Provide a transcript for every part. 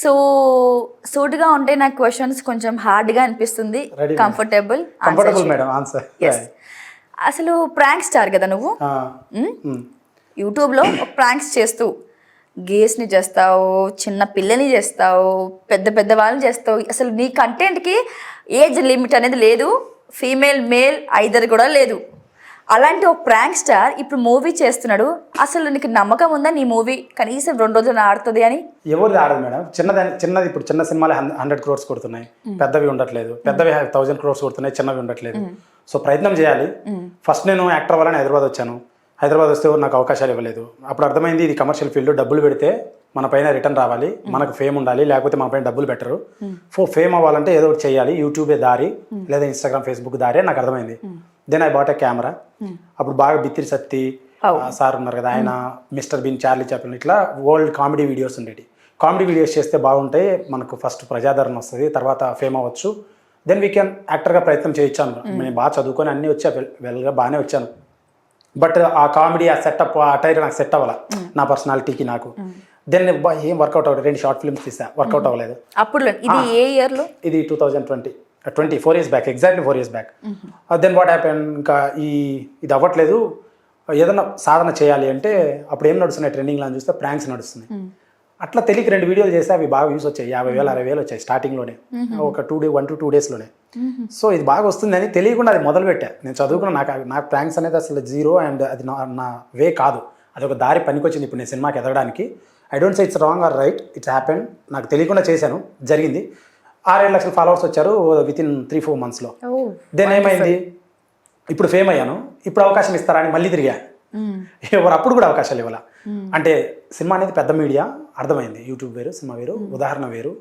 So సూటిగా ఉంటే నాకు క్వశ్చన్స్ కొంచెం హార్డ్గా అనిపిస్తుంది. Comfortable madam answer. అసలు ప్రాంక్ స్టార్ కదా నువ్వు. యూట్యూబ్లో ప్రాంక్స్ చేస్తూ గేస్ని చేస్తావు, చిన్న పిల్లని చేస్తావు, పెద్ద పెద్ద వాళ్ళని చేస్తావు. అసలు నీ కంటెంట్కి ఏజ్ లిమిట్ అనేది లేదు, ఫీమేల్ మేల్ ఐదర్ కూడా లేదు. అలాంటి ఒక ప్రాంక్ స్టార్ ఇప్పుడు మూవీ చేస్తున్నాడు. అసలు నీకు నమ్మకం ఉందా నీ మూవీ కనీసం 2 రోజులు ఆడుతుంది అని? ఎవరు ఆడదు మేడం. చిన్నది ఇప్పుడు చిన్న సినిమాలు 100 crores కొడుతున్నాయి, పెద్దవి ఉండట్లేదు. పెద్దవి 1000 crores కొడుతున్నాయి, చిన్నవి ఉండట్లేదు. సో ప్రయత్నం చేయాలి. ఫస్ట్ నేను యాక్టర్ వల్ల హైదరాబాద్ వచ్చాను. హైదరాబాద్ వస్తే నాకు అవకాశాలు ఇవ్వలేదు. అప్పుడు అర్థమైంది ఇది కమర్షియల్ ఫీల్డ్, డబ్బులు పెడితే మన పైన రిటర్న్ రావాలి, మనకు ఫేమ్ ఉండాలి, లేకపోతే మన పైన డబ్బులు పెట్టరు. ఫేమ్ అవ్వాలంటే ఏదో ఒకటి చేయాలి, యూట్యూబే దారి లేదా ఇన్స్టాగ్రామ్ ఫేస్బుక్ దారి నాకు అర్థమైంది. Then I bought a camera. అప్పుడు బాగా బిత్తిరి సత్తి సార్ ఉన్నారు కదా, ఆయన మిస్టర్ బీన్, చార్లీ చాప్లిన్, ఇట్లా వరల్డ్ కామెడీ వీడియోస్ ఉండేవి. కామెడీ వీడియోస్ చేస్తే బాగుంటాయి, మనకు ఫస్ట్ ప్రజాదరణ వస్తుంది, తర్వాత ఫేమ్ అవ్వచ్చు. దెన్ వీ క్యాన్ యాక్టర్గా ప్రయత్నం చేయించాను. నేను బాగా చదువుకొని అన్నీ వచ్చా, వెల్గా బాగానే వచ్చాను. బట్ ఆ కామెడీ, ఆ సెటప్, ఆ అటైర్ నాకు సెట్ అవ్వాల నా పర్సనాలిటీకి నాకు. దెన్ ఏం వర్కౌట్ అవ్వలేదు. 2 షార్ట్ ఫిల్మ్స్ తీసా, వర్కౌట్ అవ్వలేదు. అప్పుడు ఇది ఏ ఇయర్లో? ఇది 2020, 4 years back, exactly 4 years back. Then what happen, ఇంకా ఇది అవ్వట్లేదు, ఏదైనా సాధన చేయాలి అంటే అప్పుడు ఏం నడుస్తున్నాయి ట్రెండింగ్లో అని చూస్తే ప్రాంక్స్ నడుస్తున్నాయి. అట్లా తెలియక 2 వీడియోలు చేస్తే అవి బాగా వ్యూస్ వచ్చాయి, 50,000 60,000 వచ్చాయి స్టార్టింగ్లోనే, ఒక 1 to 2 daysలోనే. సో ఇది బాగా వస్తుందని తెలియకుండా అది మొదలుపెట్టా. నేను చదువుకున్న నాకు ప్రాంక్స్ అనేది అసలు జీరో, అండ్ అది నా వే కాదు, అది ఒక దారి పనికొచ్చింది ఇప్పుడు నేను సినిమాకి ఎదగడానికి. I don't say it's wrong or right, it's happen. నాకు తెలియకుండా చేశాను, జరిగింది. 6-7 లక్షల ఫాలోవర్స్ వచ్చారు వితిన్ 3-4 monthsలో. దెన్ ఏమైంది, ఇప్పుడు ఫేమ్ అయ్యాను, ఇప్పుడు అవకాశం ఇస్తారా అని మళ్ళీ తిరిగా. ఎవరు అప్పుడు కూడా అవకాశాలు ఇవ్వాల. అంటే సినిమా అనేది పెద్ద మీడియా, అర్థమైంది. యూట్యూబ్ వేరు, సినిమా వేరు, ఉదాహరణ వేరు,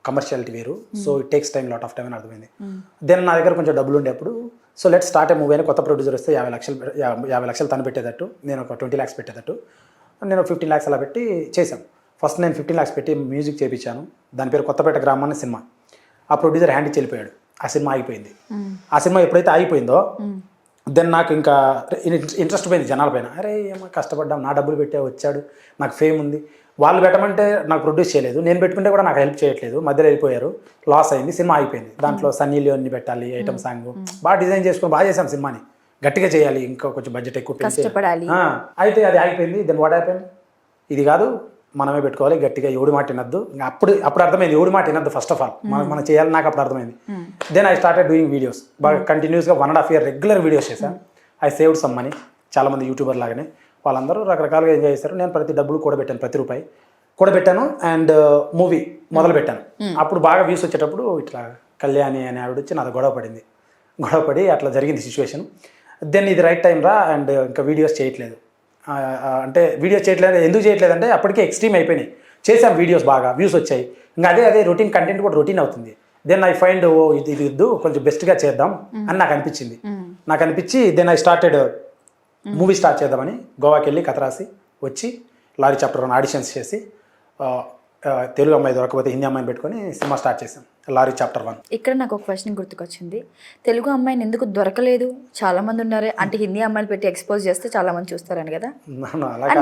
కమర్షియాలిటీ వేరు. So it takes time, lot of time అని అర్థమైంది. దెన్ నా దగ్గర కొంచెం డబ్బులు ఉండేప్పుడు, సో లెట్ స్టార్ట్ ఏ మూవీ అని కొత్త ప్రొడ్యూసర్ వస్తే 50 లక్షలు తను పెట్టేటట్టు, నేను ఒక 20 lakhs పెట్టేటట్టు, నేను 15 lakhs అలా పెట్టి చేశాను. ఫస్ట్ నేను 15 lakhs పెట్టి మ్యూజిక్ చేయించాను. దాని పేరు కొత్తపేట గ్రామం అనే సినిమా. ఆ ప్రొడ్యూసర్ హ్యాండ్ ఇచ్చి వెళ్ళిపోయాడు, ఆ సినిమా ఆగిపోయింది. ఆ సినిమా ఎప్పుడైతే ఆగిపోయిందో దెన్ నాకు ఇంకా ఇంట్రెస్ట్ పోయింది జనాల పైన. అరే ఏమో కష్టపడ్డాం, నా డబ్బులు పెట్టే వచ్చాడు, నాకు ఫేమ్ ఉంది. వాళ్ళు పెట్టమంటే నాకు ప్రొడ్యూస్ చేయలేదు, నేను పెట్టుకుంటే కూడా నాకు హెల్ప్ చేయట్లేదు, మధ్యలో వెళ్ళిపోయారు, లాస్ అయింది, సినిమా అయిపోయింది. దాంట్లో సన్నీ లియోన్ని పెట్టాలి, ఐటమ్ సాంగ్ బాగా డిజైన్ చేసుకుని బాగా చేసాం సినిమాని, గట్టిగా చేయాలి, ఇంకా కొంచెం బడ్జెట్ ఎక్కువ కష్టపడాలి. అయితే అది ఆగిపోయింది. దెన్ వాట్ హ్యాపెన్, ఇది కాదు మనమే పెట్టుకోవాలి, గట్టిగా ఎవడి మాట వినద్దు. అప్పుడు అర్థమైంది ఎవడి మాట వినద్దు ఫస్ట్ ఆఫ్ ఆల్, మనం చేయాలి, నాకు అప్పుడు అర్థమైంది. Then I started doing videos, బాగా కంటిన్యూస్గా 1.5 year రెగ్యులర్ వీడియోస్ చేశాను. I saved some money. చాలామంది యూట్యూబర్ లాగానే వాళ్ళందరూ రకరకాలుగా ఎంజాయ్ చేశారు. నేను ప్రతి డబ్బులు కూడబెట్టాను, ప్రతి రూపాయి కూడబెట్టాను. అండ్ మూవీ మొదలు పెట్టాను. అప్పుడు బాగా వ్యూస్ వచ్చేటప్పుడు ఇట్లా కళ్యాణి అనే ఆవిడ వచ్చి నాతో గొడవపడి అట్లా జరిగింది సిచ్యువేషన్. దెన్ ఇది రైట్ టైం రా, అండ్ ఇంకా వీడియోస్ చేయట్లేదు. అంటే వీడియోస్ చేయట్లేదు, ఎందుకు చేయట్లేదు అంటే అప్పటికే ఎక్స్ట్రీమ్ అయిపోయినాయి. చేసాం వీడియోస్, బాగా వ్యూస్ వచ్చాయి, ఇంకా అదే రొటీన్ కంటెంట్ కూడా రొటీన్ అవుతుంది. దెన్ ఐ ఫైండ్ ఇది ఇద్దు, కొంచెం బెస్ట్గా చేద్దాం అని నాకు అనిపించి then I started movie start చేద్దామని గోవాకి వెళ్ళి కథ రాసి వచ్చి లారీ చాప్టర్ 1 ఆడిషన్స్ చేసి తెలుగు అమ్మాయి దొరకపోతే హిందీ అమ్మాయిని పెట్టుకొని సినిమా స్టార్ట్ చేశాం, లారీ చాప్టర్ 1. ఇక్కడ నాకు ఒక క్వశ్చన్ గుర్తుకొచ్చింది, తెలుగు అమ్మాయిని ఎందుకు దొరకలేదు? చాలా మంది ఉన్నారు, అంటే హిందీ అమ్మాయిలు పెట్టి ఎక్స్పోజ్ చేస్తే చాలా మంది చూస్తారని కదా.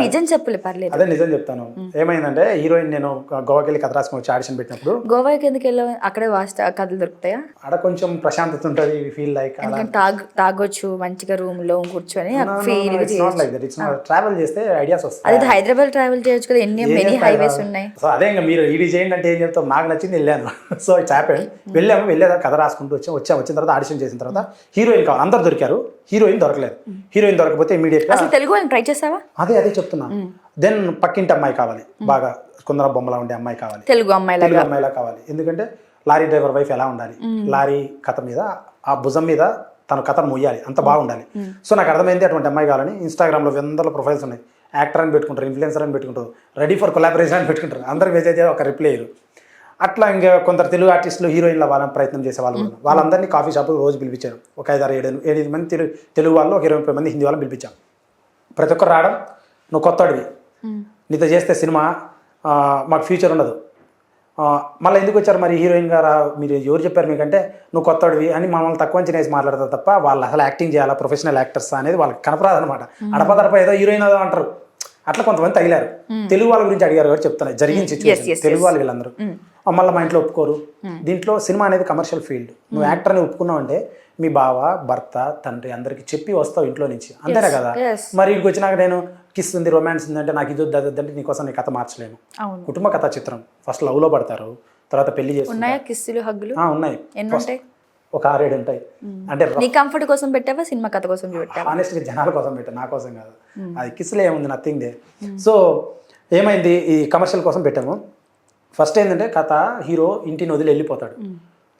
నిజం చెప్పలే, పర్లేదు. అదే నిజం చెప్తాను. ఏమైందంటే హీరోయిన్ నేను గోవాకి వెళ్ళి కథ రాసుకొని వచ్చి ఆడిషన్ పెట్టినప్పుడు, గోవాకి ఎందుకు వెళ్ళావు? అక్కడే కథలు దొరుకుతాయా? అక్కడ కొంచెం ప్రశాంతత ఉంటుంది, ఫీల్ లైక్ తాగొచ్చు మంచిగా రూమ్ లో కూర్చొని ట్రావెల్ చేస్తే ఐడియాస్ వస్తాయి. అదే హైదరాబాద్ ట్రావెల్ చేయొచ్చు కదా, ఎన్ని హైవేస్ ఉన్నాయి. సో అదే ఇంకా మీరు ఇది చేయండి అంటే ఏం చెప్తాం, నాకు నచ్చింది వెళ్ళాను. So it's happened. వెళ్ళేదా కథ రాసుకుంటూ వచ్చిన తర్వాత ఆడిషన్ చేసిన తర్వాత హీరోయిన్ కావాలి, అందరు దొరికారు, హీరోయిన్ దొరకలేదు. హీరోయిన్ దొరకపోతే ఇమీడియట్గా తెలుగు ట్రై చేసావా? అదే చెప్తున్నా. దెన్ పక్కింటి అమ్మాయి కావాలి, బాగా కుందర బొమ్మలా ఉండే అమ్మాయి కావాలి, తెలుగు అమ్మాయిలా కావాలి. ఎందుకంటే లారీ డ్రైవర్ వైఫ్ ఎలా ఉండాలి, లారీ కథ మీద ఆ భుజం మీద తన కథను మొయ్యాలి, అంత బాగుండాలి. సో నాకు అర్థమైంది అటువంటి అమ్మాయి కావాలని. ఇన్స్టాగ్రామ్లో 100 ప్రొఫైల్స్ ఉన్నాయి, యాక్టర్ అని పెట్టుకుంటారు, ఇన్ఫ్లుయెన్సర్ అని పెట్టుకుంటారు, రెడీ ఫర్ కొలాబరేషన్ అని పెట్టుకుంటారు, అందరికి మెసేజ్ ఒక రిప్లై అయ్యారు. అట్లా ఇంకా కొందరు తెలుగు ఆర్టిస్టులు హీరోయిన్ల వాళ్ళని ప్రయత్నం చేసే వాళ్ళు కూడా, వాళ్ళందరినీ కాఫీ షాపులు రోజు పిలిపించారు. ఒక 5-6-7 మంది తెలుగు వాళ్ళు, ఒక 20-30 మంది హిందీ వాళ్ళని పిలిపించాం. ప్రతి ఒక్కరు రావడం, నువ్వు కొత్తడివి, నీతో చేస్తే సినిమా మాకు ఫ్యూచర్ ఉండదు, మళ్ళీ ఎందుకు వచ్చారు మరి హీరోయిన్ గారు, మీరు ఎవరు చెప్పారు మీకంటే నువ్వు కొత్తడివి అని మమ్మల్ని తక్కువ అంచనా వేసి మాట్లాడతారు తప్ప వాళ్ళు అసలు యాక్టింగ్ చేయాలా, ప్రొఫెషనల్ యాక్టర్స్ అనేది వాళ్ళకి కనపరాదనమాట. అడపదడప ఏదో హీరోయిన్ ఏదో అంటారు, అట్లా కొంతమంది తగిలారు. తెలుగు వాళ్ళ గురించి అడిగారు కాబట్టి చెప్తాను జరిగిన సిచ్యువేషన్. తెలుగు వాళ్ళు వీళ్ళందరూ మళ్ళీ మా ఇంట్లో ఒప్పుకోరు. దీంట్లో సినిమా అనేది కమర్షియల్ ఫీల్డ్. నువ్వు యాక్టర్ అని ఒప్పుకున్నావు అంటే మీ బావ, భర్త, తండ్రి అందరికి చెప్పి వస్తావు ఇంట్లో నుంచి, అంతేనా కదా. మరి ఇక్కడికి వచ్చినాక నేను కిస్ ఉంది, రొమాన్స్ ఉందంటే నాకు ఇది వద్దంటే నీకోసం నీ కథ మార్చలేను. కుటుంబ కథా చిత్రం. ఫస్ట్ లవ్ లో పడతారు, తర్వాత పెళ్లి చేసుకుంటారు. కిస్సులు, హగ్గులు ఉన్నాయి, ఎన్ని ఉంటాయి? ఒక 6-7 ఉంటాయి. అంటే నీ కంఫర్ట్ కోసం పెట్టావా, సినిమా కథ కోసం పెట్టావా? ఆనెస్ట్గా జనాల కోసం పెట్టా, నా కోసం కాదు. అది కిస్సులో ఏముంది, నథింగ్ దే. సో ఏమైంది, ఈ కమర్షియల్ కోసం పెట్టాము. ఫస్ట్ ఏంటంటే కథ, హీరో ఇంటిని వదిలి వెళ్ళిపోతాడు.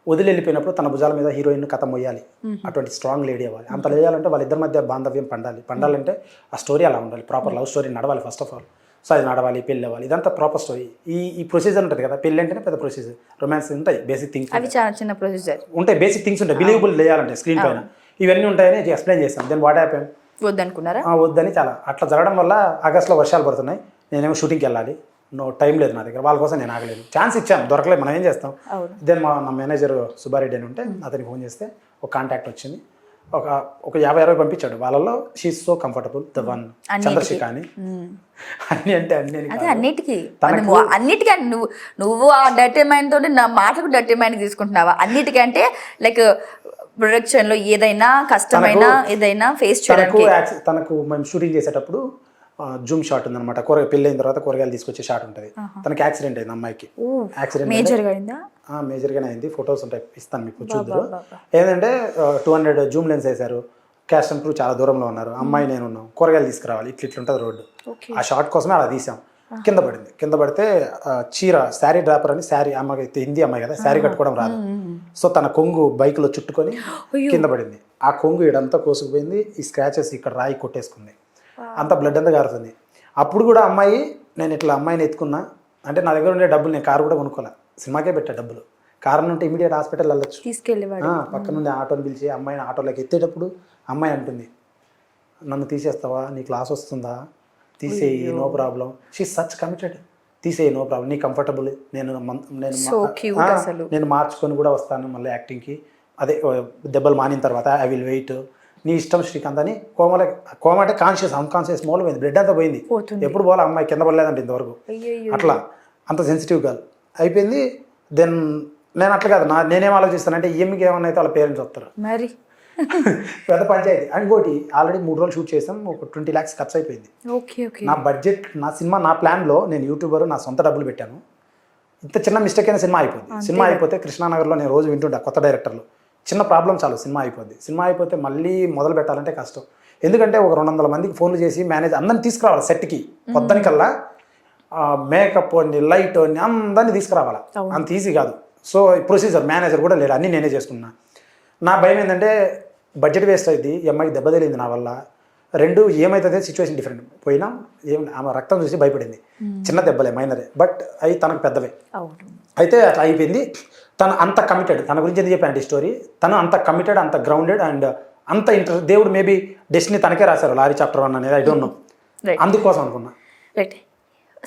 వదిలి వెళ్ళిపోయినప్పుడు తన భుజాల మీద హీరోయిన్ కథ మొయ్యాలి. అటువంటి స్ట్రాంగ్ లేడీ అవ్వాలి. అంత లేయాలంటే వాళ్ళిద్దరి మధ్య బాంధవ్యం పండాలంటే ఆ స్టోరీ అలా ఉండాలి. ప్రాపర్ లవ్ స్టోరీ నడవాలి ఫస్ట్ ఆఫ్ ఆల్. సో అది నడవాలి, పెళ్ళి అవ్వాలి, ఇదంతా ప్రాపర్ స్టోరీ. ఈ ప్రొసీజర్ ఉంటుంది కదా, పెళ్ళి అంటేనే పెద్ద ప్రొసీజర్. రొమాన్స్ ఉంటాయి, బేసిక్ థింగ్స్ అవి చాలా చిన్న ప్రొసీజర్ ఉంటాయి, బేసిక్ థింగ్స్ ఉంటాయి, బిలీవబుల్ లేయాలంటే స్క్రీన్ పైన ఇవన్నీ ఉంటాయని ఎక్స్ప్లెయిన్ చేస్తాను. దెన్ వాట్ హ్యాపెన్, వద్దనుకున్నారా? వద్దని చాలా అట్లా జరగడం వల్ల ఆగస్ట్లో వర్షాలు పడుతున్నాయి, నేనేమో షూటింగ్కి వెళ్ళాలి, టైం లేదు నా దగ్గర. వాళ్ళ కోసం నేను ఆగలేదు, ఛాన్స్ ఇచ్చాను, దొరకలేదు, మనం ఏం చేస్తాం. దెన్ నా మేనేజర్ సుబ్బారెడ్డి అని ఉంటే అతనికి ఫోన్ చేస్తే ఒక కాంటాక్ట్ వచ్చింది. ఒక 50-60 పంపించాడు. వాళ్ళలో she so comfortable the one, Chandrashekar అని. అన్ని అంటే అన్నిటికీ నువ్వు ఆ డర్టీ మైండ్ తోటి నా మాటలకు డర్టీ మైండ్ తీసుకుంటున్నావా? అన్నిటికంటే లైక్ ప్రొడక్షన్ లో ఏదైనా కష్టమైన ఏదైనా ఫేస్ చేయడానికి. తనకు మేము షూటింగ్ చేసేటప్పుడు జూమ్ షాట్ ఉందన్నమాట. పెళ్ళైన తర్వాత కూరగాయలు తీసుకొచ్చే షాట్ ఉంటుంది. తనకి యాక్సిడెంట్ అయింది, అమ్మాయికి. యాక్సిడెంట్ మేజర్గానే అయింది. ఫొటోస్ ఉంటాయి, ఇస్తాను మీకు చూద్దరు. ఏంటంటే 200 జూమ్ లెన్స్ వేశారు. క్యాస్ట్ అండ్ క్రూ చాలా దూరంలో ఉన్నారు. అమ్మాయి నేను ఉన్నాం, కూరగాయలు తీసుకురావాలి, ఇట్లుంటుంది రోడ్డు. ఆ షాట్ కోసమే అలా తీసాం. కింద పడితే చీర, శారీ డ్రాపర్ అని, శారీ అమ్మాయి హిందీ అమ్మాయి కదా, శారీ కట్టుకోవడం రాదు. సో తన కొంగు బైక్లో చుట్టుకొని కింద పడింది. ఆ కొంగు ఇడంతా కోసుకుపోయింది. ఈ స్క్రాచెస్ ఇక్కడ రాయి కొట్టేసుకుంది, అంత బ్లడ్ అంతా కారుతుంది. అప్పుడు కూడా అమ్మాయి, నేను ఇట్లా అమ్మాయిని ఎత్తుకున్నా అంటే నా దగ్గర ఉండే డబ్బులు, నేను కారు కూడా కొనుక్కోలే, సినిమాకే పెట్టా డబ్బులు. కారు ఉంటే ఇమీడియట్ హాస్పిటల్ వెళ్ళొచ్చు. పక్క నుండి ఆటోని పిలిచి అమ్మాయిని ఆటోలోకి ఎత్తేటప్పుడు అమ్మాయి అంటుంది, నన్ను తీసేస్తావా, నీకు లాస్ వస్తుందా, తీసేయి, no problem. She such committed, తీసేయి, నో ప్రాబ్లం, నీ కంఫర్టబుల్, నేను మార్చుకొని కూడా వస్తాను మళ్ళీ యాక్టింగ్కి, అదే దెబ్బలు మానిన తర్వాత ఐ విల్ వెయిట్, నీ ఇష్టం శ్రీకాంత్ అని. కోమ అంటే కాన్షియస్, అన్కాన్షియస్ మోల్ పోయింది, బ్లడ్ అంతా పోయింది. ఎప్పుడు పోలే అమ్మాయి, కింద పడలేదంటే ఇంతవరకు. అట్లా అంత సెన్సిటివ్ గర్ల్ అయిపోయింది. దెన్ నేను అట్లా కాదు, నేనేం ఆలోచిస్తానంటే ఈఎంకి ఏమన్నా అయితే వాళ్ళ పేరెంట్స్ వస్తారు, మరి పెద్ద పంచాయతీ. ఇంకోటి ఆల్రెడీ 3 రోజులు షూట్ చేసాం, ఒక 20 lakhs ఖర్చు అయిపోయింది. నా బడ్జెట్, నా సినిమా, నా ప్లాన్లో నేను యూట్యూబర్, నా సొంత డబ్బులు పెట్టాను. ఇంత చిన్న మిస్టేక్ అయిన సినిమా అయిపోయింది. సినిమా అయిపోతే కృష్ణానగర్లో నేను రోజు వింటుంటా కొత్త డైరెక్టర్లు, చిన్న ప్రాబ్లం చాలు సినిమా అయిపోద్ది. సినిమా అయిపోతే మళ్ళీ మొదలు పెట్టాలంటే కష్టం. ఎందుకంటే ఒక 200 మందికి ఫోన్లు చేసి మేనేజ్ అందరిని తీసుకురావాలి సెట్కి. పొద్దునికల్లా మేకప్ అని, లైట్ అని అందరినీ తీసుకురావాలి, అంత ఈజీ కాదు. సో ప్రొసీజర్, మేనేజర్ కూడా లేడు, అన్నీ నేనే చేసుకున్నా. నా భయం ఏంటంటే బడ్జెట్ వేస్ట్ అయింది, ఈ అమ్మాయికి దెబ్బ తెలియదు నా వల్ల. 2 ఏమైతుంది సిచ్యువేషన్ డిఫరెంట్. పోయినా ఆమె రక్తం చూసి భయపడింది, చిన్న దెబ్బలే, మైనరే, బట్ అవి తనకు పెద్దవే. అయితే అట్లా అయిపోయింది. తను అంత కమిటెడ్, తన గురించి ఎందుకు చెప్పాను ఈ స్టోరీ, తను అంత కమిటెడ్, అంత గ్రౌండెడ్ అండ్ అంత ఇంట్రెస్ట్. దేవుడు మేబీ డెస్టినీ తనకే రాశారు లారీ చాప్టర్ 1 అనేది, ఐ డోంట్ నో, అందుకోసం అనుకున్నా. రైట్.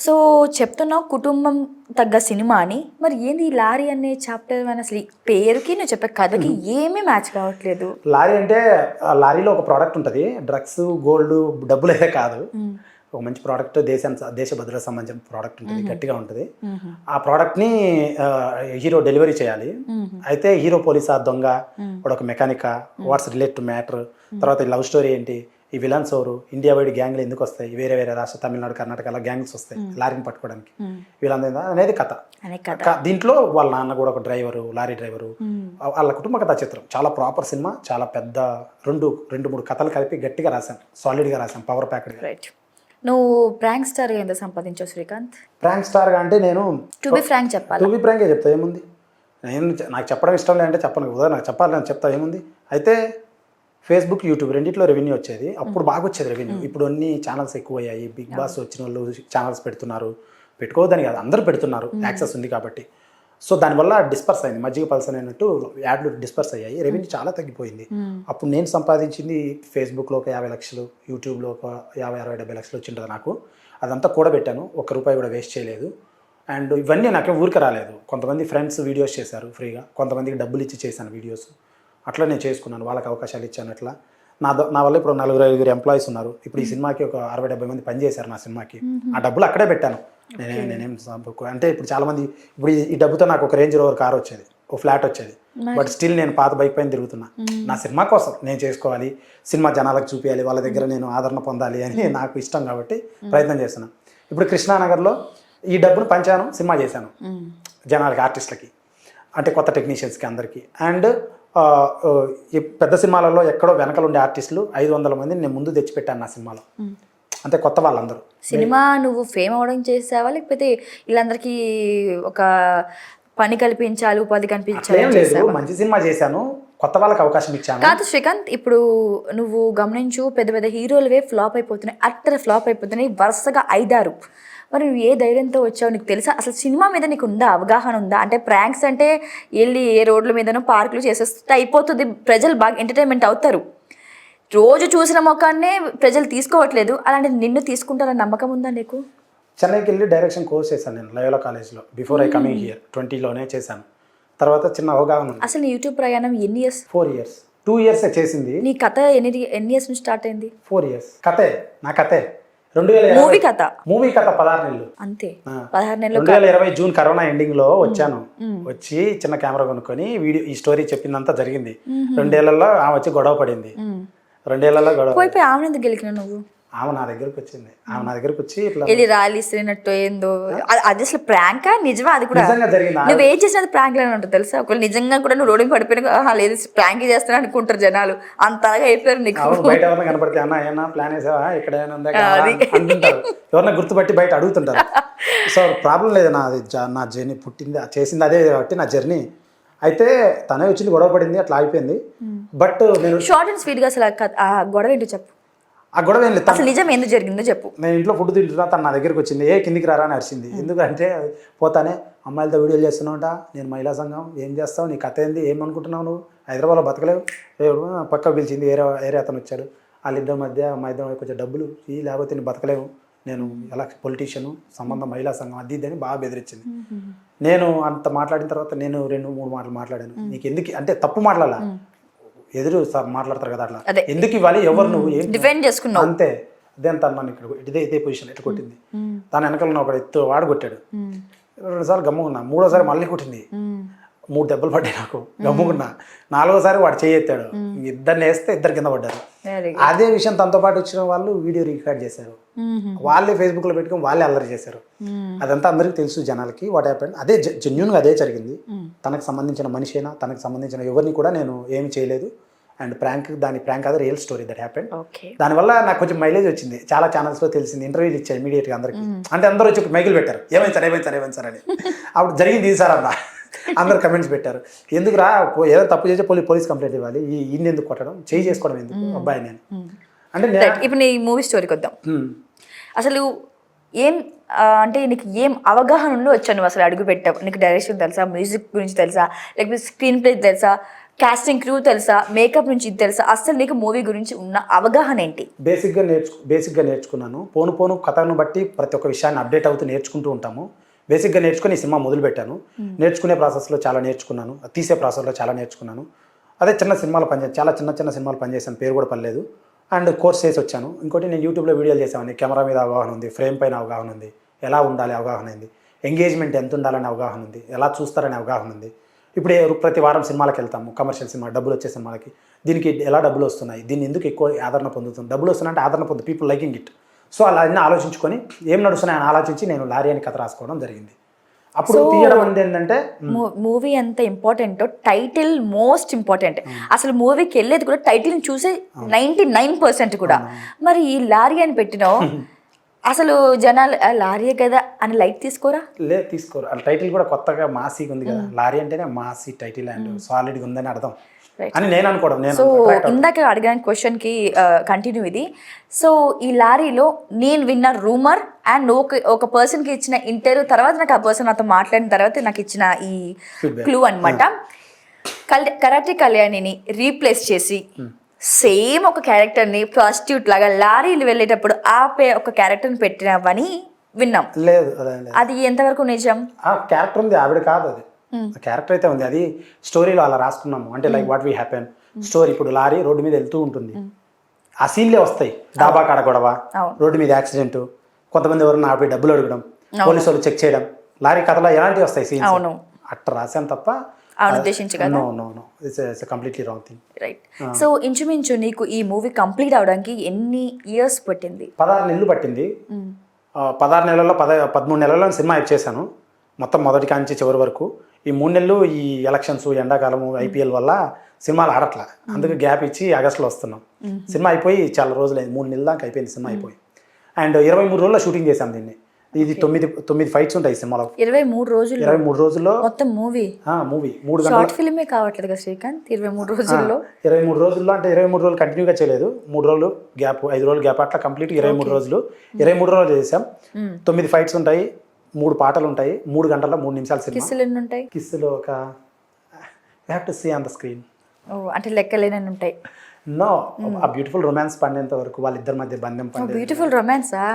సో చెప్తున్నావు కుటుంబం తగ్గ సినిమా అని, మరి ఏంది ఈ లారీ అనే చాప్టర్ అని? అసలు ఈ పేరుకి నువ్వు చెప్పే కథకి ఏమీ మ్యాచ్ కావట్లేదు. లారీ అంటే లారీలో ఒక ప్రోడక్ట్ ఉంటుంది, డ్రగ్స్, గోల్డ్, డబ్బులు అయితే కాదు. ఒక మంచి ప్రోడక్ట్, దేశ భద్రత సంబంధించిన ప్రోడక్ట్ ఉంటుంది, గట్టిగా ఉంటుంది. ఆ ప్రోడక్ట్ని హీరో డెలివరీ చేయాలి. అయితే హీరో పోలీసా, దొంగ, వాడు ఒక మెకానికా, వాట్స్ రిలేట్ టు మ్యాటర్, తర్వాత లవ్ స్టోరీ ఏంటి, ఈ విలన్స్ ఎవరు, ఇండియా వైడ్ గ్యాంగ్లు ఎందుకు వస్తాయి, వేరే రాష్ట్ర తమిళనాడు, కర్ణాటక అలా గ్యాంగ్స్ వస్తాయి లారీని పట్టుకోవడానికి, వీళ్ళందరూ అనేది కథ. దీంట్లో వాళ్ళ నాన్న కూడా ఒక డ్రైవరు, లారీ డ్రైవరు, వాళ్ళ కుటుంబ కథా చిత్రం. చాలా ప్రాపర్ సినిమా, చాలా పెద్ద 2-3 కథలు కలిపి గట్టిగా రాశాను, సాలిడ్గా రాశాను, పవర్ ప్యాక్డ్. రైట్. నువ్వు ప్రాంక్ స్టార్గా ఎంత సంపాదించావు శ్రీకాంత్? ప్రాంక్ స్టార్గా అంటే నేను టు బి ఫ్రాంక్ చెప్పాలి, టు బి ఫ్రాంకే చెప్తా, ఏముంది. నాకు చెప్పడం ఇష్టం లేదంటే చెప్పను కదా, నాకు చెప్పాలి, నేను చెప్తా, ఏముంది. అయితే ఫేస్బుక్, యూట్యూబ్ రెండిట్లో రెవెన్యూ వచ్చేది. అప్పుడు బాగా వచ్చేది రెవెన్యూ. ఇప్పుడు అన్ని ఛానల్స్ ఎక్కువ అయ్యాయి, బిగ్ బాస్ వచ్చిన వాళ్ళు ఛానల్స్ పెడుతున్నారు, పెట్టుకోవద్దని కాదు, అందరూ పెడుతున్నారు, యాక్సెస్ ఉంది కాబట్టి. సో దానివల్ల డిస్పర్స్ అయింది, మజ్జిగ పల్సన్ అయినట్టు యాడ్లు డిస్పర్స్ అయ్యాయి, రెవెన్యూ చాలా తగ్గిపోయింది. అప్పుడు నేను సంపాదించింది ఫేస్బుక్లో ఒక 50 లక్షలు, యూట్యూబ్లో ఒక 50-60-70 లక్షలు వచ్చింటుంది నాకు. అదంతా కూడబెట్టాను, ₹1 కూడా వేస్ట్ చేయలేదు. అండ్ ఇవన్నీ నాకేం ఊరికే రాలేదు. కొంతమంది ఫ్రెండ్స్ వీడియోస్ చేశారు ఫ్రీగా, కొంతమందికి డబ్బులు ఇచ్చి చేశాను వీడియోస్, అట్లా నేను చేసుకున్నాను, వాళ్ళకి అవకాశాలు ఇచ్చాను. అట్లా నా వల్ల ఇప్పుడు 4-5 ఎంప్లాయీస్ ఉన్నారు. ఇప్పుడు ఈ సినిమాకి ఒక 60-70 మంది పనిచేశారు నా సినిమాకి. ఆ డబ్బులు అక్కడే పెట్టాను. నేనేం అంటే ఇప్పుడు చాలా మంది ఇప్పుడు ఈ డబ్బుతో నాకు ఒక రేంజ్ రోవర్ కార్ వచ్చేది, ఒక ఫ్లాట్ వచ్చేది. బట్ స్టిల్ నేను పాత బైక్ పైన తిరుగుతున్నా. నా సినిమా కోసం నేను చేసుకోవాలి, సినిమా జనాలకు చూపించాలి, వాళ్ళ దగ్గర నేను ఆదరణ పొందాలి అని నాకు ఇష్టం కాబట్టి ప్రయత్నం చేస్తున్నాను. ఇప్పుడు కృష్ణానగర్లో ఈ డబ్బును పంచాను, సినిమా చేశాను జనాలకి, ఆర్టిస్టులకి, అంటే కొత్త టెక్నీషియన్స్కి అందరికీ. అండ్ ఈ పెద్ద సినిమాలలో ఎక్కడో వెనకలు ఉండే ఆర్టిస్టులు 500 మందిని నేను ముందు తెచ్చిపెట్టాను నా సినిమాలో. అంతే, కొత్త వాళ్ళందరూ. సినిమా నువ్వు ఫేమ్ అవడం చేసావా, లేకపోతే వీళ్ళందరికీ ఒక పని కల్పించాలి, ఉపాధి కల్పించాలి? లేదు, మంచి సినిమా చేశాను, కొత్త వాళ్ళకి అవకాశం ఇచ్చాను. కాదు శ్రీకాంత్, ఇప్పుడు నువ్వు గమనించు, పెద్ద పెద్ద హీరోలవే ఫ్లాప్ అయిపోతున్నాయి, అట్టర్ ఫ్లాప్ అయిపోతున్నాయి వరుసగా 5-6. మరి నువ్వు ఏ ధైర్యంతో వచ్చావు? నీకు తెలుసా అసలు సినిమా మీద నీకు ఉందా, అవగాహన ఉందా? అంటే ప్రాంక్స్ అంటే వెళ్ళి ఏ రోడ్ల మీదనో పార్కులు చేసేస్తే అయిపోతుంది, ప్రజలు బాగా ఎంటర్టైన్మెంట్ అవుతారు. రోజు చూసిన మొఖాన్నే ప్రజలు తీసుకోవట్లేదు, అలాంటి నిన్ను తీసుకుంటారని నమ్మకం ఉందా నీకు? చెన్నైకి వెళ్ళి డైరెక్షన్ కోర్స్ చేశాను నేను లయోలా కాలేజ్లో. బిఫోర్ ఐ కమింగ్ హియర్ 20లోనే చేశాను. తర్వాత చిన్న అవగాహన ఉంది. అసలు నీ యూట్యూబ్ ప్రయాణం ఎన్ని ఇయర్స్? 4 years. 2 years చేసింది. నీ కథ ఎన్ని ఇయర్స్ నుంచి స్టార్ట్ అయింది? 4 years. కథే, నా కథే 2020 మూవీ కథ. 16 నెలలు అంతే, 16 నెలలు. 2020 జూన్ కరోనా ఎండింగ్ లో వచ్చాను. వచ్చి చిన్న కెమెరా కొనుక్కొని వీడియో ఈ స్టోరీ చెప్పిందంతా జరిగింది. 2 ఏళ్లలో ఆమె వచ్చి గొడవ పడింది. 2 ఏళ్లలో గొడవ పోయి ఆమె ఎందుకు గెలికినావు నువ్వు? ఆమె నా దగ్గరకు వచ్చింది. ఆమె నా దగ్గరకు వచ్చి ఇట్లా వెళ్ళి ర్యాలీ ఇస్తున్నట్టు ఏందో, అది అసలు ప్రాంకా నిజమా? అది కూడా నిజంగా జరిగింది. నువ్వు ఏం చేసినది ప్రాంక్ లానే ఉంటుంది తెలుసా. ఒకవేళ నిజంగా కూడా నువ్వు రోడ్డు పడిపోయినా లేదు ప్రాంక్ చేస్తున్నా అనుకుంటారు జనాలు, అంతగా అయిపోయారు నీకు. బయట ఎవరైనా కనపడితే అన్న ఏమన్నా ప్లాన్ వేసావా, ఇక్కడ ఏమైనా ఉందా అంటుంటారు. ఎవరన్నా గుర్తుపట్టి బయట అడుగుతుంటారు. సో ప్రాబ్లం లేదు, నా జర్నీ పుట్టింది చేసింది అదే కాబట్టి నా జర్నీ. అయితే తనే వచ్చింది, గొడవ పడింది, అట్లా అయిపోయింది. బట్ నేను షార్ట్ అండ్ స్వీట్ గా అసలు ఆ గొడవ ఏంటో చెప్పు. ఆ గొడవ ఏం లేదు, అసలు నిజం ఎందుకు జరిగిందో చెప్పు. నేను ఇంట్లో ఫుడ్ తింటున్నా, తను నా దగ్గరికి వచ్చింది. కిందికి రారా అని అరిచింది. ఎందుకంటే పోతానే అమ్మాయిలతో వీడియోలు చేస్తున్నావుట, నేను మహిళా సంఘం, ఏం చేస్తావు, నీ కథ ఏంది, ఏమనుకుంటున్నావు నువ్వు, హైదరాబాద్లో బతకలేవు. పక్క పిలిచింది, వేరే అతను వచ్చాడు. వాళ్ళిద్దరి మధ్య మా ఇద్దరు కొంచెం డబ్బులు లేకపోతే నేను బతకలేవు, నేను ఎలా పొలిటీషియను, సంబంధం మహిళా సంఘం, అది ఇది అని బాగా బెదిరించింది. నేను అంత మాట్లాడిన తర్వాత నేను 2-3 మాటలు మాట్లాడాను. నీకు ఎందుకు అంటే తప్పు మాట్లాడాలా, ఎదురు మాట్లాడతారు కదా, అట్లా ఎందుకు ఇవ్వాలి, ఎవరు నువ్వు, ఏం డిఫెండ్ చేసుకున్నావు అంతే. అదేం తను ఇక్కడ ఇదే పొజిషన్ ఎట్లా కొట్టింది. తన వెనకాల ఒక ఎత్తు వాడు కొట్టాడు. 2 సార్లు గమ్ముకున్నా. 3వసారి మళ్ళీ కొట్టింది. 3 దెబ్బలు పడ్డాయి నాకు, గమ్ముకున్నా. 4వసారి వాడు చేయెత్తాడు. ఇద్దరిని వేస్తే ఇద్దరు కింద పడ్డారు. అదే విషయం తనతో పాటు వచ్చిన వాళ్ళు వీడియో రికార్డ్ చేశారు, వాళ్ళే ఫేస్బుక్లో పెట్టుకుని వాళ్ళే అల్లరి చేశారు. అదంతా అందరికీ తెలుసు జనాలకి. వాట్ హ్యాపెండ్, అదే జెన్యూన్గా అదే జరిగింది. తనకు సంబంధించిన మనిషి అయినా తనకు సంబంధించిన ఎవరిని కూడా నేను ఏమి చేయలేదు. అండ్ దాని ప్రాంక్ అదే రియల్ స్టోరీ దట్ హ్యాపెండ్. దానివల్ల నాకు కొంచెం మైలేజ్ వచ్చింది. చాలా ఛానల్స్లో తెలిసింది, ఇంటర్వ్యూలు ఇచ్చాయి ఇమీడియట్గా అందరికి. అంటే అందరూ వచ్చి మైకులు పెట్టారు, ఏమైంది సార్ అని. అప్పుడు జరిగింది ఇది సార్ అన్న, అందరు కమెంట్స్ పెట్టారు. ఎందుకు రా, ఏదో తప్పు చేస్తే పోలీస్ కంప్లైంట్ ఇవ్వాలి, ఇన్ని ఎందుకు కొట్టడం, చేసుకోవడం ఎందుకు అబ్బాయి నేను అంటే. ఇప్పుడు నీ మూవీ స్టోరీకి వద్దాం. అసలు ఏం అంటే నీకు ఏం అవగాహనలో వచ్చావు నువ్వు, అసలు అడుగు పెట్టావు? నీకు డైరెక్షన్ తెలుసా, మ్యూజిక్ గురించి తెలుసా, లేకపోతే స్క్రీన్ ప్లే తెలుసా, కాస్టింగ్ క్రూ తెలుసా, మేకప్ నుంచి ఇది తెలుసా? అసలు నీకు మూవీ గురించి ఉన్న అవగాహన ఏంటి? బేసిక్గా నేర్చుకున్నాను. పోను కథను బట్టి ప్రతి ఒక్క విషయాన్ని అప్డేట్ అవుతూ నేర్చుకుంటూ ఉంటాము. బేసిక్గా నేర్చుకుని ఈ సినిమా మొదలుపెట్టాను. నేర్చుకునే ప్రాసెస్లో చాలా నేర్చుకున్నాను, తీసే ప్రాసెస్లో చాలా నేర్చుకున్నాను. అదే చిన్న సినిమాలు చాలా చిన్న సినిమాలు పనిచేశాను, పేరు కూడా పర్లేదు. అండ్ కోర్స్ చేసి వచ్చాను. ఇంకోటి నేను యూట్యూబ్లో వీడియోలు చేసాను. కెమెరా మీద అవగాహన ఉంది, ఫ్రేమ్ పైన అవగాహన ఉంది, ఎలా ఉండాలి అవగాహన ఉంది, ఎంగేజ్మెంట్ ఎంత ఉండాలని అవగాహన ఉంది, ఎలా చూస్తారని అవగాహన ఉంది. ఇప్పుడు ప్రతి వారం సినిమాలకు వెళ్తాము, కమర్షియల్ సినిమా, డబ్బులు వచ్చే సినిమాలకి. దీనికి ఎలా డబ్బులు వస్తున్నాయి, దీన్ని ఎందుకు ఎక్కువ ఆదరణ పొందుతుంది, డబ్బులు వస్తున్నాయంటే ఆదరణ పొందు, పీపుల్ లైకింగ్ ఇట్. సో అలా అన్నీ ఆలోచించుకొని ఏం నడుస్తున్నాయని ఆలోచించి నేను లారీ అని కథ రాసుకోవడం జరిగింది. అప్పుడు తీయడం అంటే ఏంటంటే మూవీ ఎంత ఇంపార్టెంటో టైటిల్ మోస్ట్ ఇంపార్టెంట్. అసలు మూవీకి వెళ్ళేది కూడా టైటిల్ చూసే 99% కూడా. మరి ఈ లారీ అని పెట్టినావు, అసలు జనాలు లారీయే కదా అని లైట్ తీసుకోరా? లేదు, తీసుకోరు. ఆ టైటిల్ కూడా కొత్తగా మాసీగా ఉంది కదా, లారీ అంటేనే మాసీ టైటిల్ అండ్ సాలిడ్గా ఉందని అర్థం అని నేను అనుకోవడం. సో ఇందాక అడిగిన క్వశ్చన్కి కంటిన్యూ ఇది. సో ఈ లారీలో నేను విన్న రూమర్ అండ్ ఒక పర్సన్కి ఇచ్చిన ఇంటర్వ్యూ తర్వాత నాకు ఆ పర్సన్ నాతో మాట్లాడిన తర్వాత నాకు ఇచ్చిన ఈ క్లూ అనమాట. కరాటే కళ్యాణిని రీప్లేస్ చేసి సేమ్ ఒక క్యారెక్టర్ని ప్రాస్టిట్యూట్ లాగా లారీలు వెళ్ళేటప్పుడు ఆపే ఒక క్యారెక్టర్ని పెట్టినవని విన్నాం. లేదు, అది ఎంతవరకు నిజం? ఆ క్యారెక్టర్ ఉంది, ఆవిడ కాదు అది. క్యారెక్టర్ అయితే ఉంది, అది స్టోరీలో అలా రాసుకున్నాము. అంటే like what we happen story. ఇప్పుడు లారీ రోడ్డు మీద వెళ్తూ ఉంటుంది, ఆ సీన్లే వస్తాయి. డాబా కాడ గొడవ, అవును. రోడ్డు మీద యాక్సిడెంట్, కొంతమంది ఎవరన్నా ఆపి డబ్బులు అడగడం, పోలీసు వాళ్ళు చెక్ చేయడం, లారీ కథలో ఎలాంటివి వస్తాయి సీన్స్. అవును. అట్లా రాశాను తప్ప అవును ఉద్దేశించి కదా. No it's completely wrong thing. Right. So ఇంచుమించు నీకు ఈ మూవీ కంప్లీట్ అవడానికి ఎన్ని ఇయర్స్ పట్టింది? 16 నెలలు పట్టింది. 16 నెలల్లో 13 నెలల్లో సినిమా ఇచ్చేసాను మొత్తం, మొదటి కాంచి చివరి వరకు. ఈ 3 నెలలు ఈ ఎలక్షన్స్, ఎండాకాలము, ఐపీఎల్ వల్ల సినిమాలు ఆడట్లా, అందుకు గ్యాప్ ఇచ్చి ఆగస్టులో వస్తున్నాం. సినిమా అయిపోయి చాలా రోజులైంది, 3 నెలల దాకా అయిపోయింది సినిమా అయిపోయి. అండ్ 23 రోజుల్లో షూటింగ్ చేశాం దీన్ని. ఇది 9 ఫైట్స్ ఉంటాయి సినిమాలో. 23 రోజులు 23 రోజుల్లో మొత్తం మూవీ 3 గంటల షార్ట్ ఫిల్మే కావట్లేదు కదా శ్రీకాంత్. 23 రోజుల్లో 23 రోజుల్లో అంటే 23 రోజులు కంటిన్యూగా చేయలేదు, 3 రోజులు గ్యాప్, 5 రోజులు గ్యాప్, అట్లా కంప్లీట్ 23 రోజులు. 23 రోజులు చేసాం. 9 ఫైట్స్ ఉంటాయి, 3 పాటలు ఉంటాయి, 3 గంటల 3 నిమిషాల సినిమా. కిస్సులు ఎన్ని ఉంటాయి? కిస్సులు ఒక have to see on the screen. ఓ అంటే లెక్కలేనని ఉంటాయి. నో, ఆ బ్యూటిఫుల్ రొమాన్స్ పండేంత వరకు, వాళ్ళిద్దరి మధ్య బంధం పండే. బ్యూటిఫుల్ రొమాన్సా?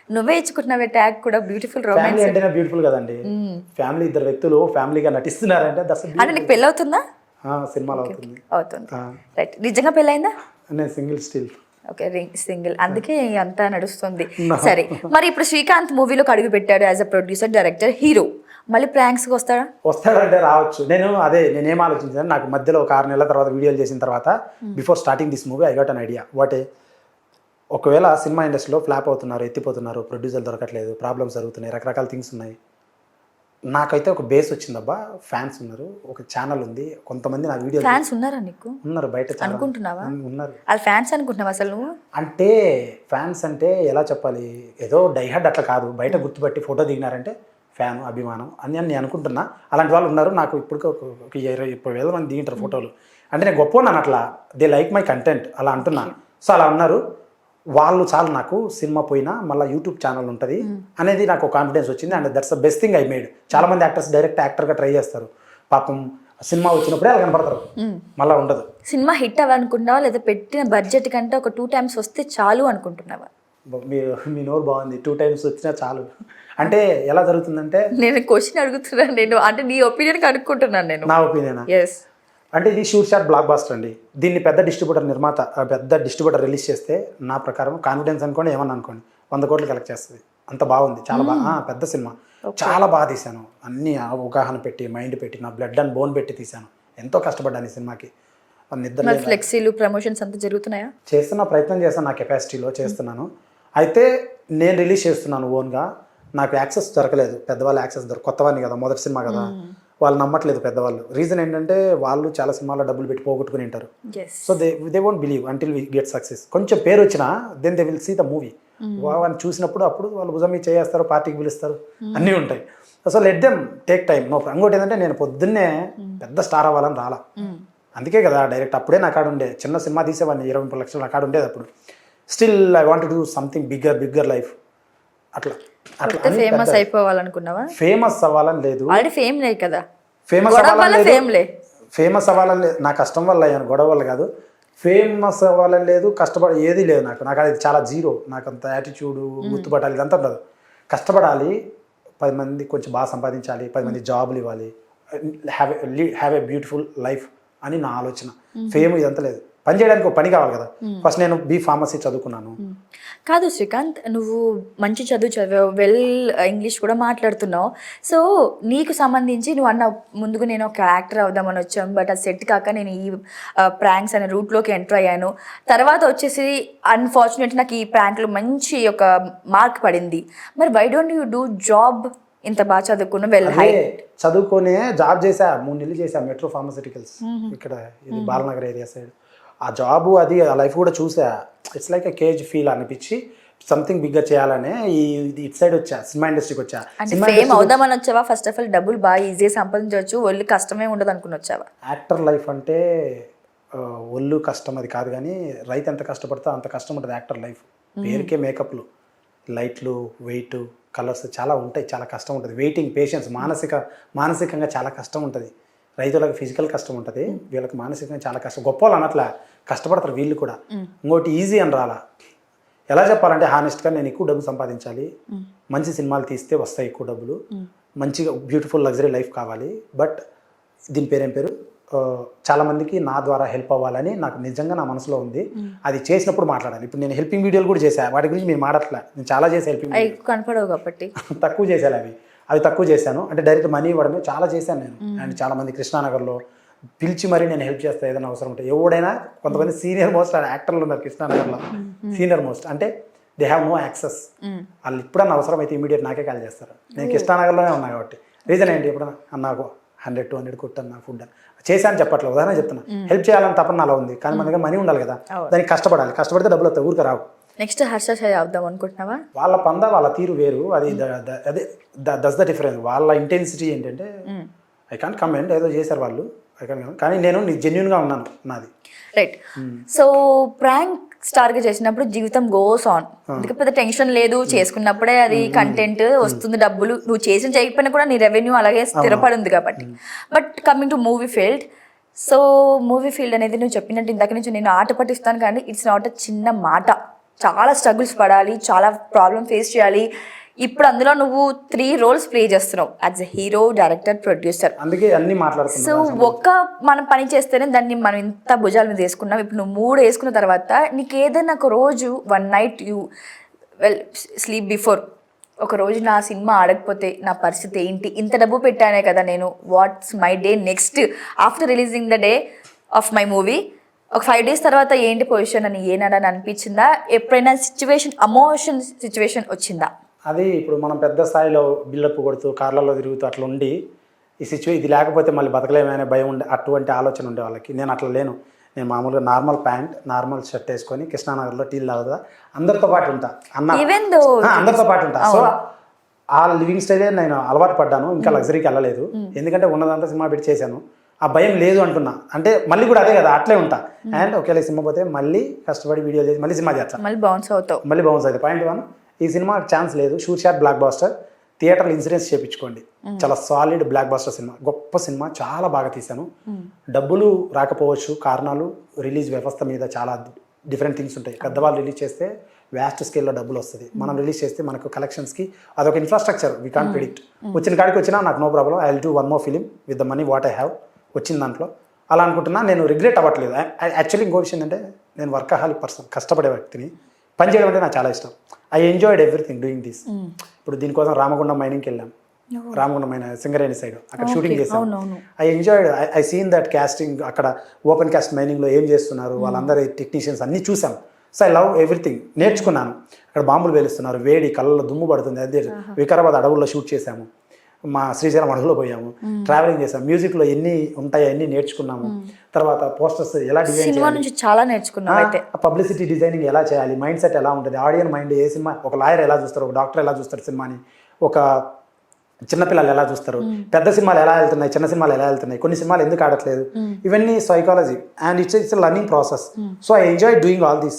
నువ్వే ఇచ్చుకుంటున్నావే ట్యాగ్ కూడా, బ్యూటిఫుల్ రొమాన్స్. ఫ్యామిలీ అంటేనే బ్యూటిఫుల్ కదండి. ఫ్యామిలీ, ఇద్దరు వ్యక్తులు ఫ్యామిలీగా నటిస్తున్నారంటే దట్స్ అంటే నీకు పెళ్ళి అవుతుందా? సినిమాలో అవుతుంది. అవుతుంది. రైట్. నిజంగా పెళ్ళైందా? నేను సింగిల్ స్టిల్. ఓకే, సింగిల్, అందుకే అంతా నడుస్తుంది. సరే, మరి ఇప్పుడు శ్రీకాంత్ మూవీలోకి అడుగు పెట్టాడు as a producer, director, hero. మళ్ళీ ప్రాంక్స్కి వస్తాడంటే రావచ్చు. నేనేం ఆలోచించాను, నాకు మధ్యలో ఒక 6 నెలల తర్వాత వీడియోలు చేసిన తర్వాత, before starting this movie I got an idea. ఒకవేళ సినిమా ఇండస్ట్రీలో ఫ్లాప్ అవుతున్నారు, ఎత్తిపోతున్నారు, ప్రొడ్యూసర్ దొరకట్లేదు, ప్రాబ్లమ్స్ జరుగుతున్నాయి, రకరకాల థింగ్స్ ఉన్నాయి. నాకైతే ఒక బేస్ వచ్చిందబ్బా, ఫ్యాన్స్ ఉన్నారు, ఒక ఛానల్ ఉంది, కొంతమంది నా వీడియో ఫ్యాన్స్ ఉన్నారా నీకు? ఉన్నారు బయట అనుకుంటున్నావా? ఉన్నారు. వాళ్ళు ఫ్యాన్స్ అనుకుంటున్నావా అసలు నువ్వు? అంటే ఫ్యాన్స్ అంటే ఎలా చెప్పాలి, ఏదో డైహర్డ్ అట్లా కాదు, బయట గుర్తుపట్టి ఫోటో దిగినారంటే ఫ్యాన్, అభిమానం అని నేను అనుకుంటున్నా. అలాంటి వాళ్ళు ఉన్నారు. నాకు ఇప్పుడు ఒక 20,000 మంది దిగింటారు ఫోటోలు. అంటే నేను గొప్ప ఉన్నాను అట్లా, దే లైక్ మై కంటెంట్ అలా అంటున్నా. సో అలా ఉన్నారు వాళ్ళు. చాలు నాకు సినిమా పోయినా మళ్ళీ యూట్యూబ్ ఛానల్ ఉంటుంది అనేది నాకు కాన్ఫిడెన్స్ వచ్చింది. And that's the best thing I made. చాలా మంది యాక్టర్స్ డైరెక్ట్ యాక్టర్గా ట్రై చేస్తారు, పాపం సినిమా వచ్చినప్పుడే అలా కనపడతారు, మళ్ళీ ఉండదు. సినిమా హిట్ అవ్వాలనుకుంటున్నావా, లేదా పెట్టిన బడ్జెట్ కంటే ఒక 2 times వస్తే చాలు అనుకుంటున్నావా? మీ నోరు బాగుంది, 2 times వచ్చినా చాలు అంటే ఎలా జరుగుతుందంటే, నేను క్వశ్చన్ అడుగుతున్నాను, నేను అంటే నీ ఒపీనియన్ కనుక్కుంటున్నాను నేను. నా ఒపీనియన్ ఎస్. అంటే ఇది షూట్ షాట్ బ్లాక్ బాస్టర్ అండి. దీన్ని పెద్ద డిస్ట్రిబ్యూటర్ రిలీజ్ చేస్తే నా ప్రకారం, కాన్ఫిడెన్స్ అనుకోండి ఏమన్నా అనుకోండి, 100 కోట్లు కలెక్ట్ చేస్తుంది. అంత బాగుంది, చాలా బాగా, పెద్ద సినిమా, చాలా బాగా తీశాను. అన్ని అవగాహన పెట్టి, మైండ్ పెట్టి, నా బ్లడ్ అండ్ బోన్ పెట్టి తీశాను. ఎంతో కష్టపడ్డాను ఈ సినిమాకి. నిద్ర ఫ్లెక్సీలు, ప్రమోషన్స్ అంతా జరుగుతున్నాయా? ప్రయత్నం చేస్తాను, నా కెపాసిటీలో చేస్తున్నాను. అయితే నేను రిలీజ్ చేస్తున్నాను ఓన్గా. నాకు యాక్సెస్ దొరకలేదు, పెద్దవాళ్ళు యాక్సెస్ కొత్తవాడిని కదా, మొదటి సినిమా కదా, వాళ్ళు నమ్మట్లేదు పెద్దవాళ్ళు. రీజన్ ఏంటంటే వాళ్ళు చాలా సినిమాలో డబ్బులు పెట్టి పోగొట్టుకుని ఉంటారు. So they won't believe until we get success. కొంచెం పేరు వచ్చినా then they will see the movie. వాళ్ళని చూసినప్పుడు అప్పుడు వాళ్ళు భుజం మీద చేస్తారు, పార్టీకి పిలుస్తారు, అన్నీ ఉంటాయి. So let them take time. ఇంకోటి ఏంటంటే, నేను పొద్దున్నే పెద్ద స్టార్ అవ్వాలని రాలా. అందుకే కదా డైరెక్ట్ అప్పుడే నా కాడ ఉండే, చిన్న సినిమా తీసేవాడిని, 20 లక్షలు నా కాడ ఉండేది అప్పుడు. Still I want to do something bigger life. అట్లా ఫేమస్ అయిపోవాలనుకున్నావా? ఫేమస్ అవ్వాలని లేదు, ఆల్రెడీ ఫేమ్ లేదు కదా. ఫేమస్ అవ్వాలని లేదు, నా కష్టం వల్ల అయ్యాను, గొడవ వల్ల కాదు. ఫేమస్ అవ్వాలని లేదు, కష్టపడి ఏది లేదు నాకు అది చాలా జీరో. నాకు అంత యాటిట్యూడు, గుర్తుపట్టాలి ఇదంతా ఉండదు. కష్టపడాలి, 10 మంది కొంచెం బాగా సంపాదించాలి, 10 మంది జాబులు ఇవ్వాలి, హ్యావ్ ఎ బ్యూటిఫుల్ లైఫ్ అని నా ఆలోచన. ఫేమ్ ఇదంతా లేదు, పని చేయడానికి ఒక పని కావాలి కదా. ఫస్ట్ నేను ఫార్మసీ చదువుకున్నాను. కాదు శ్రీకాంత్, నువ్వు మంచి చదివావు, ఇంగ్లీష్ కూడా మాట్లాడుతున్నావు. సో నీకు సంబంధించి నువ్వు అన్న ముందుకు నేను ఒక యాక్టర్ అవుదామని వచ్చాను, బట్ అది సెట్ కాక నేను ఈ ప్రాంక్స్ అనే రూట్లోకి ఎంటర్ అయ్యాను. తర్వాత వచ్చేసి అన్ఫార్చునేట్ నాకు ఈ ప్రాంక్లో మంచి ఒక మార్క్ పడింది. మరి why don't you do job? ఇంత బాగా చదువుకున్నా, చదువుకునే జాబ్ చేసా, 3 నెలలు చేసా, మెట్రో ఫార్మస్యూటికల్స్ ఇక్కడ, ఇది బాలనగర్ ఏరియా సైడ్. ఆ జాబు అది ఆ లైఫ్ కూడా చూసా. It's like a cage feel అనిపించి సంథింగ్ బిగ్గర్ చేయాలనే ఇటు సైడ్ వచ్చా, సినిమా ఇండస్ట్రీకి వచ్చా. ఫేమ్ అవుదామని వచ్చావా? ఫస్ట్ ఆఫ్ ఆల్ డబ్బులు బాగా ఈజీగా సంపాదించవచ్చు, ఒళ్ళు కష్టమే ఉండదు అనుకుని వచ్చావా? యాక్టర్ లైఫ్ అంటే ఒళ్ళు కష్టం అది కాదు, కానీ రైతు ఎంత కష్టపడితే అంత కష్టం ఉంటుంది యాక్టర్ లైఫ్. పేరుకే మేకప్లు, లైట్లు, వెయిట్, కలర్స్ చాలా ఉంటాయి, చాలా కష్టం ఉంటుంది. వెయిటింగ్, పేషెన్స్, మానసికంగా చాలా కష్టం ఉంటుంది. రైతులకు ఫిజికల్ కష్టం ఉంటుంది, వీళ్ళకి మానసికంగా చాలా కష్టం. గొప్ప వాళ్ళు అన్నట్లా కష్టపడతారు వీళ్ళు కూడా. ఇంకోటి ఈజీ అని రాలా. ఎలా చెప్పాలంటే హానెస్ట్గా, నేను ఎక్కువ డబ్బు సంపాదించాలి, మంచి సినిమాలు తీస్తే వస్తాయి ఎక్కువ డబ్బులు, మంచిగా బ్యూటిఫుల్ లగ్జరీ లైఫ్ కావాలి. బట్ దీని పేరేం పేరు, చాలా మందికి నా ద్వారా హెల్ప్ అవ్వాలని నాకు నిజంగా నా మనసులో ఉంది. అది చేసినప్పుడు మాట్లాడాలి. ఇప్పుడు నేను హెల్పింగ్ వీడియోలు కూడా చేశాను, వాటి గురించి మీరు మాట్లాడలే. నేను చాలా చేసి హెల్పింగ్ అవి కనపడవు కాబట్టి తక్కువ చేశాను. అవి తక్కువ చేశాను. అంటే డైరెక్ట్ మనీ ఇవ్వడమే చాలా చేశాను నేను. అండ్ చాలా మంది కృష్ణానగర్లో పిలిచి మరీ నేను హెల్ప్ చేస్తాను ఏదైనా అవసరం ఉంటే. ఎవడైనా కొంతమంది సీనియర్ మోస్ట్ యాక్టర్లు ఉన్నారు కృష్ణానగర్లో, సీనియర్ మోస్ట్ అంటే దే హ్యావ్ నో యాక్సెస్. వాళ్ళు ఎప్పుడన్నా అవసరం అయితే ఇమీడియట్ నాకే కాల్ చేస్తారు. నేను కృష్ణానగర్లోనే ఉన్నా కాబట్టి. రీజన్ ఏంటి, ఎప్పుడన్నా నాకు 100-200 కొట్టన్నా ఫుడ్ చేశాను చెప్పట్లేదు, ఉదాహరణ చెప్తున్నా. హెల్ప్ చేయాలని తప్పన అలా ఉంది, కానీ మన దగ్గర మనీ ఉండాలి కదా, దానికి కష్టపడాలి. కష్టపడితే డబ్బులు వస్తాయి, ఊరికి రావు. నెక్స్ట్ హర్ష సాయి అవుదాం అనుకుంటున్నావా? వాళ్ళ పంద వాళ్ళ తీరు వేరు. అది అదే దట్స్ ద డిఫరెన్స్. వాళ్ళ ఇంటెన్సిటీ ఏంటంటే ఐ కాంట్ కమెంట్, ఏదో చేశారు వాళ్ళు, ఐ కాంట్ కమెంట్. కానీ నేను జెన్యున్గా ఉన్నాను నాది. రైట్. సో ప్రాంక్ స్టార్గా చేసినప్పుడు జీవితం గోస్ ఆన్, అందుకే పెద్ద టెన్షన్ లేదు, చేసుకున్నప్పుడే అది కంటెంట్ వస్తుంది, డబ్బులు నువ్వు చేసిన చేయకపోయినా కూడా నీ రెవెన్యూ అలాగే స్థిరపడి ఉంది కాబట్టి. But coming to movie field, so movie field అనేది నువ్వు చెప్పినట్టు ఇందాక నుంచి నేను ఆట పట్టిస్తాను, కానీ ఇట్స్ నాట్ అ చిన్న మాట. చాలా స్ట్రగుల్స్ పడాలి, చాలా ప్రాబ్లమ్ ఫేస్ చేయాలి. ఇప్పుడు అందులో నువ్వు 3 roles ప్లే చేస్తున్నావు, as a hero, director, producer. అందుకే అన్ని మాట్లాడుతున్నాను. సో ఒక్క మనం పని చేస్తేనే దాన్ని మనం ఇంత భుజాల మీద వేసుకున్నాం. ఇప్పుడు నువ్వు 3 వేసుకున్న తర్వాత నీకు ఏదైనా ఒక రోజు, 1 night యూ స్లీప్ బిఫోర్, ఒక రోజు నా సినిమా ఆడకపోతే నా పరిస్థితి ఏంటి, ఇంత డబ్బు పెట్టానే కదా నేను, what's my day next after releasing the day of my movie, ఒక 5 days తర్వాత ఏంటి పొజిషన్ అని ఏనాడని అనిపించిందా? ఎప్పుడైనా ఎమోషన్ సిచ్యువేషన్ వచ్చిందా? అది ఇప్పుడు మనం పెద్ద స్థాయిలో బిల్డప్ కొడుతూ కార్లలో తిరుగుతూ అట్లా ఉండి ఇది లేకపోతే మళ్ళీ బతకలేమనే భయం ఉండే, అటువంటి ఆలోచన ఉండే వాళ్ళకి. నేను అట్లా లేను. నేను మామూలుగా నార్మల్ ప్యాంట్, నార్మల్ షర్ట్ వేసుకొని కృష్ణానగర్లో టీలు తాగుతా, అందరితో పాటు ఉంటా అందరితో పాటు ఉంటా. సో ఆ లివింగ్ స్టైలే నేను అలవాటు పడ్డాను. ఇంకా లగ్జరీకి వెళ్ళలేదు, ఎందుకంటే ఉన్నదంతా సినిమా పెట్టి చేశాను. ఆ భయం లేదు అంటున్నా. అంటే మళ్ళీ కూడా అదే కదా, అట్లే ఉంటా. అండ్ ఒకవేళ సినిమా పోతే మళ్ళీ కష్టపడి వీడియో చేసి మళ్ళీ సినిమా చేస్తా, మళ్ళీ బౌన్స్ అవుతాయి. పాయింట్ 1, ఈ సినిమాకి ఛాన్స్ లేదు, షూట్ షాట్ బ్లాక్ బాస్టర్, థియేటర్లో ఇన్సూరెన్స్ చేయించుకోండి. చాలా సాలిడ్ బ్లాక్ బాస్టర్ సినిమా, గొప్ప సినిమా, చాలా బాగా తీశాను. డబ్బులు రాకపోవచ్చు, కారణాలు రిలీజ్ వ్యవస్థ మీద చాలా డిఫరెంట్ థింగ్స్ ఉంటాయి. పెద్దవాళ్ళు రిలీజ్ చేస్తే వ్యాస్ట్ స్కేల్లో డబ్బులు వస్తుంది, మనం రిలీజ్ చేస్తే మనకు కలెక్షన్స్కి అదొక ఇన్ఫ్రాస్ట్రక్చర్, వీ కాంట్ ప్రిడిక్ట్. వచ్చిన కాడికి వచ్చినా నాకు no problem, I will do 1 more film with the money what I have, వచ్చిన దాంట్లో అలా అనుకుంటున్నా. నేను రిగ్రెట్ అవ్వట్లేదు. యాక్చువల్లీ ఇంకో విషయం ఏంటంటే నేను వర్కహాలిక్ పర్సన్, కష్టపడే వ్యక్తిని. పని చేయడం అంటే నాకు చాలా ఇష్టం. I enjoyed everything doing this. ఇప్పుడు దీనికోసం రామగుండం మైనింగ్కి వెళ్ళాం, రామగుండం మైన సింగరేణి సైడ్, అక్కడ షూటింగ్ చేశాం. I enjoyed, I seen that casting, అక్కడ ఓపెన్ క్యాస్ట్ మైనింగ్లో ఏం చేస్తున్నారు వాళ్ళందరూ టెక్నీషియన్స్ అన్నీ చూసాం. సో ఐ లవ్ ఎవ్రీథింగ్, నేర్చుకున్నాను. అక్కడ బాంబులు వేలుస్తున్నారు, వేడి, కళ్ళలో దుమ్ము పడుతుంది. అదే వికారాబాద్ అడవుల్లో షూట్ చేశాము, మా శ్రీశైలం అడవుల్లో పోయాము, ట్రావెలింగ్ చేసాము, మ్యూజిక్లో ఎన్ని ఉంటాయో అన్ని నేర్చుకున్నాము. తర్వాత పోస్టర్స్ ఎలా డిజైన్ చేయాలి, చాలా నేర్చుకున్నాం. అయితే పబ్లిసిటీ డిజైనింగ్ ఎలా చేయాలి, మైండ్ సెట్ ఎలా ఉంటుంది, ఆడియన్ మైండ్, ఏ సినిమా, ఒక లాయర్ ఎలా చూస్తారు, ఒక డాక్టర్ ఎలా చూస్తారు సినిమాని, ఒక చిన్నపిల్లలు ఎలా చూస్తారు, పెద్ద సినిమాలు ఎలా వెళ్తున్నాయి, చిన్న సినిమాలు ఎలా వెళ్తున్నాయి, కొన్ని సినిమాలు ఎందుకు ఆడట్లేదు, ఇవన్నీ psychology. And it's learning process. So I enjoy doing all this.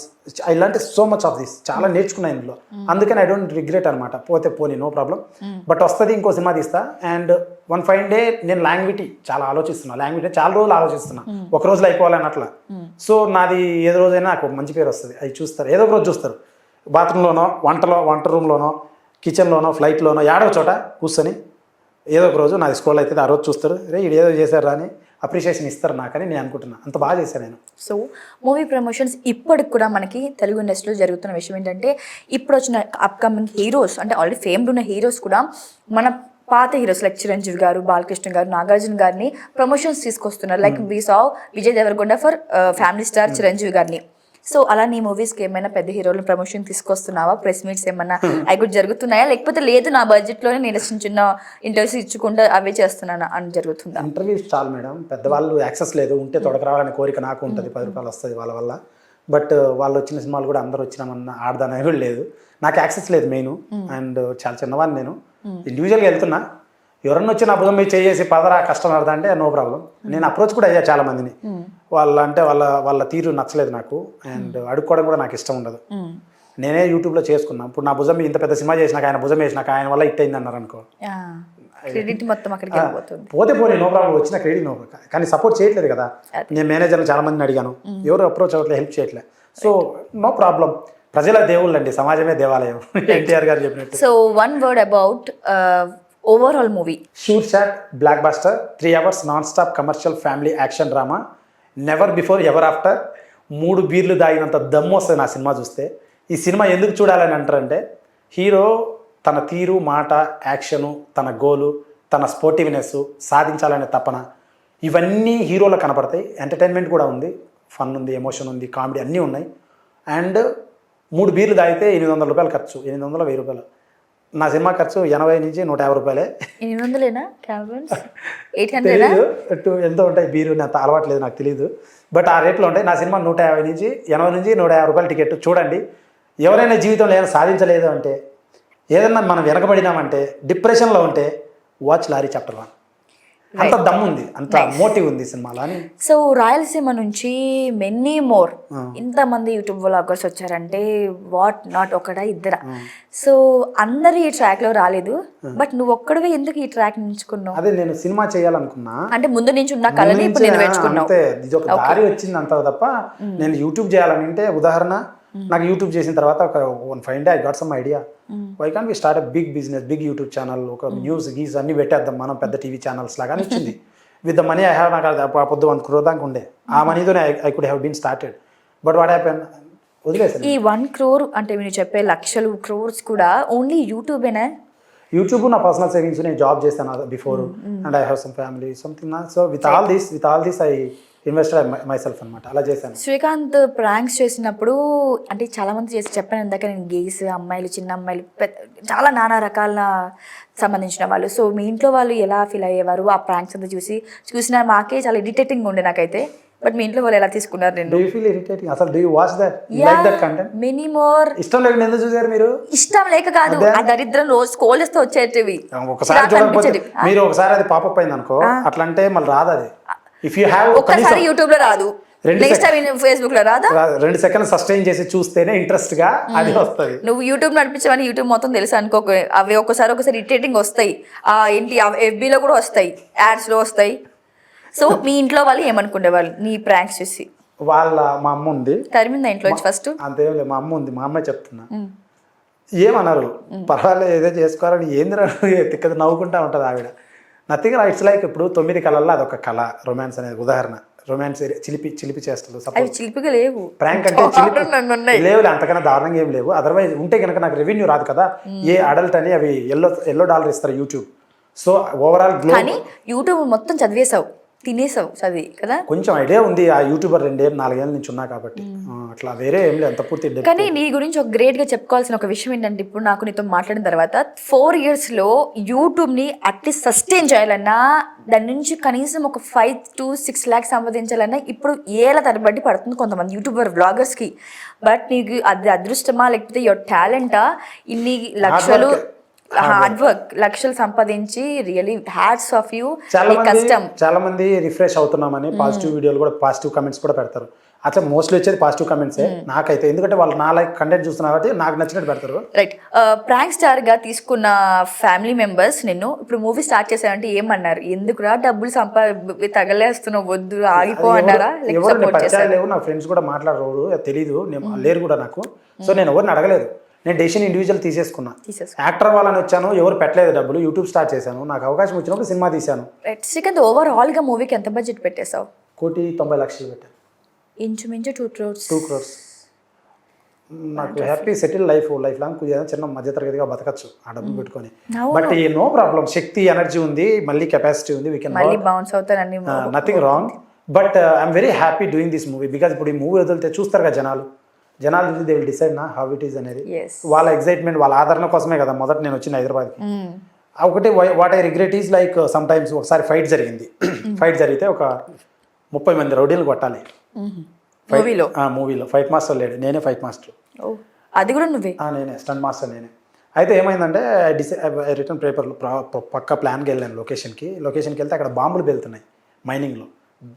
I learn so much of this. చాలా నేర్చుకున్నాను ఇందులో. అందుకని ఐ డోంట్ రిగ్రెట్ అనమాట. పోతే పోనీ, నో ప్రాబ్లం. బట్ వస్తుంది, ఇంకో సినిమా తీస్తా. అండ్ 1 fine day నేను లాంగ్విటీ చాలా ఆలోచిస్తున్నా. లాంగ్విటీ చాలా రోజులు ఆలోచిస్తున్నా, ఒక రోజులో అయిపోవాలని అట్లా. సో నాది ఏదో రోజైనా నాకు ఒక మంచి పేరు వస్తుంది. అవి చూస్తారు, ఏదో ఒక రోజు చూస్తారు. బాత్రూంలోనో, వంట రూమ్లోనో, కిచెన్లోనో, ఫ్లైట్లోనో, ఏడో చోట కూర్చొని ఏదో ఒక రోజు నాది స్కూల్ అయితే ఆ రోజు చూస్తారు, రే ఇది ఏదో చేశారు అని అప్రిషియేషన్ ఇస్తారు నాకని నేను అనుకుంటున్నాను. అంత బాగా చేశాను నేను. సో మూవీ ప్రమోషన్స్ ఇప్పటికి కూడా మనకి తెలుగు ఇండస్ట్రీలో జరుగుతున్న విషయం ఏంటంటే, ఇప్పుడు వచ్చిన అప్కమింగ్ హీరోస్, అంటే ఆల్రెడీ ఫేమ్డ్ ఉన్న హీరోస్ కూడా మన పాత హీరోస్ లైక్ చిరంజీవి గారు, బాలకృష్ణ గారు, నాగార్జున గారిని ప్రమోషన్స్ తీసుకొస్తున్నారు. Like we saw Vijay Deverakonda for family star Chiranjeevi గారిని. సో అలా నీ మూవీస్కి ఏమైనా పెద్ద హీరోలు ప్రమోషన్ తీసుకొస్తున్నావా? ప్రెస్ మీట్స్ ఏమన్నా అవి కూడా జరుగుతున్నాయా, లేకపోతే లేదు నా బడ్జెట్లోనే నేను చిన్న ఇంటర్వ్యూస్ ఇచ్చుకుంటూ అవే చేస్తున్నాను అని జరుగుతుందా? ఇంటర్వ్యూస్ చాలు మేడం, పెద్దవాళ్ళు యాక్సెస్ లేదు. ఉంటే తొడక రావాలనే కోరిక నాకు ఉంటుంది, 10 రూపాయలు వస్తుంది వాళ్ళ వల్ల. బట్ వాళ్ళు వచ్చిన సినిమాలు కూడా అందరూ వచ్చినామన్న ఆడదానే కూడా లేదు, నాకు యాక్సెస్ లేదు మెయిన్. అండ్ చాలా చిన్నవాడిని నేను, ఇండివిజువల్గా వెళ్తున్నా. ఎవరన్నా వచ్చి నా భుజం మీద చేసి పదరా కష్టం అర్థం అంటే నో ప్రాబ్లం. నేను అప్రోచ్ కూడా అయ్యా చాలా మందిని. వాళ్ళ తీరు నచ్చలేదు నాకు, అండ్ అడుక్కోవడం కూడా నాకు ఇష్టం ఉండదు. నేనే యూట్యూబ్లో చేసుకున్నాను. ఇప్పుడు నా భుజం ఇంత పెద్ద సినిమా చేసినాక, ఆయన భుజం వేసినాక ఆయన వల్ల హిట్ అయింది అన్నారు అనుకో, క్రెడిట్ మొత్తం అక్కడికి వెళ్ళిపోతుంది. పోతే నో ప్రాబ్లం, వచ్చిన క్రెడిట్ నో. కానీ సపోర్ట్ చేయట్లేదు కదా. నేను మేనేజర్లు చాలా మందిని అడిగాను, ఎవరు అప్రోచ్ అవ్వట్లేదు, హెల్ప్ చేయట్లేదు. So no problem. ప్రజల దేవుళ్ళు అండి, సమాజమే దేవాలయం, ఎన్టీఆర్ గారు చెప్పినట్టు. So 1 word about overall movie shoot shot blockbuster 3 hours non stop commercial family action drama never before ever after 3 బీర్లు దాగినంత దమ్ము వస్తుంది నా సినిమా చూస్తే. ఈ సినిమా ఎందుకు చూడాలని అంటారంటే హీరో తన తీరు మాట యాక్షను తన గోలు తన స్పోర్టివ్నెస్ సాధించాలనే తపన ఇవన్నీ హీరోలో కనపడతాయి. ఎంటర్టైన్మెంట్ కూడా ఉంది, ఫన్ ఉంది, ఎమోషన్ ఉంది, కామెడీ అన్నీ ఉన్నాయి. అండ్ 3 బీర్లు తాగితే ₹800 ఖర్చు, 800-1000 రూపాయలు. నా సినిమా ఖర్చు 80 నుంచి 150 రూపాయలే. 800 800 తెలీదు ఎంతో ఉంటాయి బీరు, అంత అలవాట్లేదు నాకు తెలియదు. బట్ ఆ రేట్లో ఉంటాయి. నా సినిమా 180 నుంచి 150 రూపాయల టికెట్. చూడండి, ఎవరైనా జీవితంలో ఏదైనా సాధించలేదు అంటే, ఏదన్నా మనం వెనకబడినామంటే, డిప్రెషన్లో ఉంటే వాచ్ లారీ చాప్టర్ 1. అంత దమ్ము ఉంది, అంత మోటివ్ ఉంది సినిమాలో అని. సో రాయలసీమ నుంచి మెనీ మోర్ ఇంతమంది యూట్యూబ్ వ్లాగర్స్ వచ్చారంటే వాట్ నాట్ ఒకడా ఇద్దరా. సో అందరు ఈ ట్రాక్ లో రాలేదు, బట్ నువ్వు ఒక్కడివే ఎందుకు ఈ ట్రాక్ ఎంచుకున్నావు? అదే నేను సినిమా చేయాలనుకున్నా, అంటే ముందు నుంచి ఉన్న కళని ఇప్పుడు నేను నేర్చుకున్నావు. అంతే, ఇది ఒక దారి వచ్చింది అంత తప్ప నేను యూట్యూబ్ చేయాలని అంటే, ఉదాహరణ నాకు యూట్యూబ్ చేసిన తర్వాత ఒక fine day I got some idea, why can't we start a big business, big YouTube channel, ఒక న్యూస్ గీస్ అన్ని పెట్టేద్దాం మనం, పెద్ద టీవీ ఛానల్స్ లాగా వచ్చింది. With the money I have, నాకు ఆ పొద్దు 1 crore దాకా ఉండే, ఆ మనీతోనే I could have been started. But what happen, వదిలేసాను. ఈ 1 crore అంటే మీరు చెప్పే లక్షలు క్రోర్స్ కూడా ఓన్లీ యూట్యూబేనా? యూట్యూబ్ నా పర్సనల్ సేవింగ్స్, నేను జాబ్ చేస్తాను before and I have some family something. So with all this I invested my self అనమాట, అలా చేశాను. శ్రీకాంత్ ప్రాంక్స్ చేసినప్పుడు అంటే చాలా మంది చేసి చెప్పాను ఇందాక, నేను గేస్ అమ్మాయిలు, చిన్న అమ్మాయిలు, చాలా నానా రకాల సంబంధించిన వాళ్ళు. సో మీ ఇంట్లో వాళ్ళు ఎలా ఫీల్ అయ్యేవారు ఆ ప్రాంక్స్ అంతా చూసిన మాకే చాలా ఇరిటేటింగ్ ఉండే నాకైతే. బట్ మీ ఇంట్లో వాళ్ళు ఎలా తీసుకున్నారు? నేను డూ యూ ఫీల్ ఇరిటేటింగ్? అసలు do you watch that, like that content? Many more. ఇష్టం లేకుండా ఎందుకు చూసారు మీరు? ఇష్టం లేక కాదు, ఆ దరిద్రం రోజు స్కోల్ చేస్తే వచ్చేటివి. ఒకసారి చూడకపోతే మీరు ఒకసారి అది పాపప్ అయింది అనుకో, అట్లా అంటే మళ్ళీ రాదు అది. ఇఫ్ యూ హ్యావ్ ఒక్కసారి యూట్యూబ్ లో రాదు, నెక్స్ట్ టైం ఫేస్బుక్ లో రాదా? 2 seconds సస్టైన్ చేసి చూస్తేనే ఇంట్రెస్ట్ గా అది వస్తుంది. నువ్వు యూట్యూబ్ నడిపించమని యూట్యూబ్ మొత్తం తెలుసు అనుకో, అవి ఒకసారి ఇరిటేటింగ్ వస్తాయి. ఏంటి FB లో కూడా వస్తాయి, యాడ్స్ లో వస్తాయి. సో మీ ఇంట్లో వాళ్ళు ఏమనుకునేవాళ్ళు నీ ప్రాంక్స్ చూసి? మా అమ్మ ఉంది, తరిమిందా ఇంట్లో ఫస్ట్? అంతేం లేదు, మా అమ్మ ఉంది, మా అమ్మాయి చెప్తున్నా. ఏమన్నారు, పర్వాలేదు ఏదో చేసుకోవాలని, ఏందిరా తిక్కది నవ్వుకుంటా ఉంటుంది ఆవిడ. నథింగ్, ఇట్స్ లైక్ ఇప్పుడు 9 కళల్లో అదొక కళ, రొమాన్స్ అనేది ఉదాహరణ. రొమాన్స్ చిలిపి చేష్టలు, చిలిపిగా లేవు, ప్రాంక్ అంటే లేవు, అంతకన్నా దారుణంగా ఏం లేవు. అదర్వైజ్ ఉంటే కనుక నాకు రెవెన్యూ రాదు కదా. ఏ అడల్ట్ అని అవి $1 ఇస్తారు యూట్యూబ్. సో ఓవరాల్ కానీ యూట్యూబ్ మొత్తం చదివేశావు, తినేసావు చదివి కదా. కొంచెం ఐడియా ఉంది, ఆ యూట్యూబర్ 2-4 ఏళ్ళ నుంచి ఉన్నా కాబట్టి, అట్లా వేరే ఏం లేదు, అంత పూర్తి. కానీ నీ గురించి ఒక గ్రేట్ గా చెప్పుకోవాల్సిన ఒక విషయం ఏంటంటే, ఇప్పుడు నాకు నీతో మాట్లాడిన తర్వాత 4 years లో యూట్యూబ్ ని అట్లీస్ట్ సస్టైన్ చేయాలన్నా, దాని నుంచి కనీసం ఒక 5 to 6 lakhs సంపాదించాలన్నా ఇప్పుడు ఏళ్ళ తరబడి పడుతుంది కొంతమంది యూట్యూబర్ బ్లాగర్స్ కి. బట్ నీకు అది అదృష్టమా లేకపోతే యువర్ టాలెంటా? ఇన్ని లక్షలు హార్డ్ వర్క్, లక్షలు సంపాదించి రియలీ హ్యాట్స్ ఆఫ్ యూ. కష్టం. చాలా మంది రిఫ్రెష్ అవుతున్నామని పాజిటివ్ వీడియోలు కూడా, పాజిటివ్ కమెంట్స్ కూడా పెడతారు. అట్లా మోస్ట్లీ వచ్చేది పాజిటివ్ కమెంట్సే నాకైతే, ఎందుకంటే వాళ్ళు నా లైక్ కంటెంట్ చూస్తున్నారు కాబట్టి నాకు నచ్చినట్టు పెడతారు. రైట్. ప్రాంక్ స్టార్ గా తీసుకున్న ఫ్యామిలీ మెంబర్స్ నిన్ను ఇప్పుడు మూవీ స్టార్ట్ చేశారంటే ఏమన్నారు? ఎందుకురా డబ్బులు తగలేస్తున్నావు, వద్దు ఆగిపో అన్నారా? లేవు, నా ఫ్రెండ్స్ కూడా మాట్లాడరు, తెలీదు, లేరు కూడా నాకు. సో నేను ఎవరిని అడగలేదు, నేను డెసిషన్ ఇండివిజువల్ తీసేసుకున్నా. యాక్టర్ వాళ్ళని వచ్చాను, ఎవరు పెట్టలేదు డబ్బులు, యూట్యూబ్ స్టార్ట్ చేశాను, నాకు అవకాశం వచ్చినప్పుడు సినిమా తీశాను. శ్రీకాంత్, ఓవరాల్ గా మూవీకి ఎంత బడ్జెట్ పెట్టేశావు? 1,90,00,000 పెట్టాను. ఇంచుమించు 2 crores. 2 crores. నాకు హ్యాపీ సెటిల్ లైఫ్ లాంగ్ చిన్న మధ్యతరగతిగా బతకచ్చు ఆ డబ్బులు పెట్టుకొని. బట్ నో ప్రాబ్లం, శక్తి ఎనర్జీ ఉంది, మళ్ళీ కెపాసిటీ ఉంది, వీ కెన్ బౌన్స్ అవుతారని, nothing wrong. But I'm very happy doing this movie because ఇప్పుడు ఈ మూవీ వదిలితే చూస్తారు కదా జనాలు దే విల్ డిసైడ్ నా హౌ ఇట్ ఈస్ అనేది. వాళ్ళ ఎక్సైట్మెంట్, వాళ్ళ ఆదరణ కోసమే కదా మొదట నేను వచ్చిన హైదరాబాద్కి. ఒకటి what I regret is like some times ఒకసారి ఫైట్ జరిగింది. ఫైట్ జరిగితే ఒక 30 మంది రౌడీలు కొట్టాలి మూవీలో. ఫైట్ మాస్టర్ లేడు, నేనే ఫైట్ మాస్టర్. అది కూడా నువ్వే? నేనే స్టంట్ మాస్టర్ నేనే. అయితే ఏమైందంటే రిటర్న్ పేపర్లో పక్క ప్లాన్కి వెళ్ళాను లొకేషన్కి వెళ్తే అక్కడ బాంబులు వెళ్తున్నాయి మైనింగ్లో,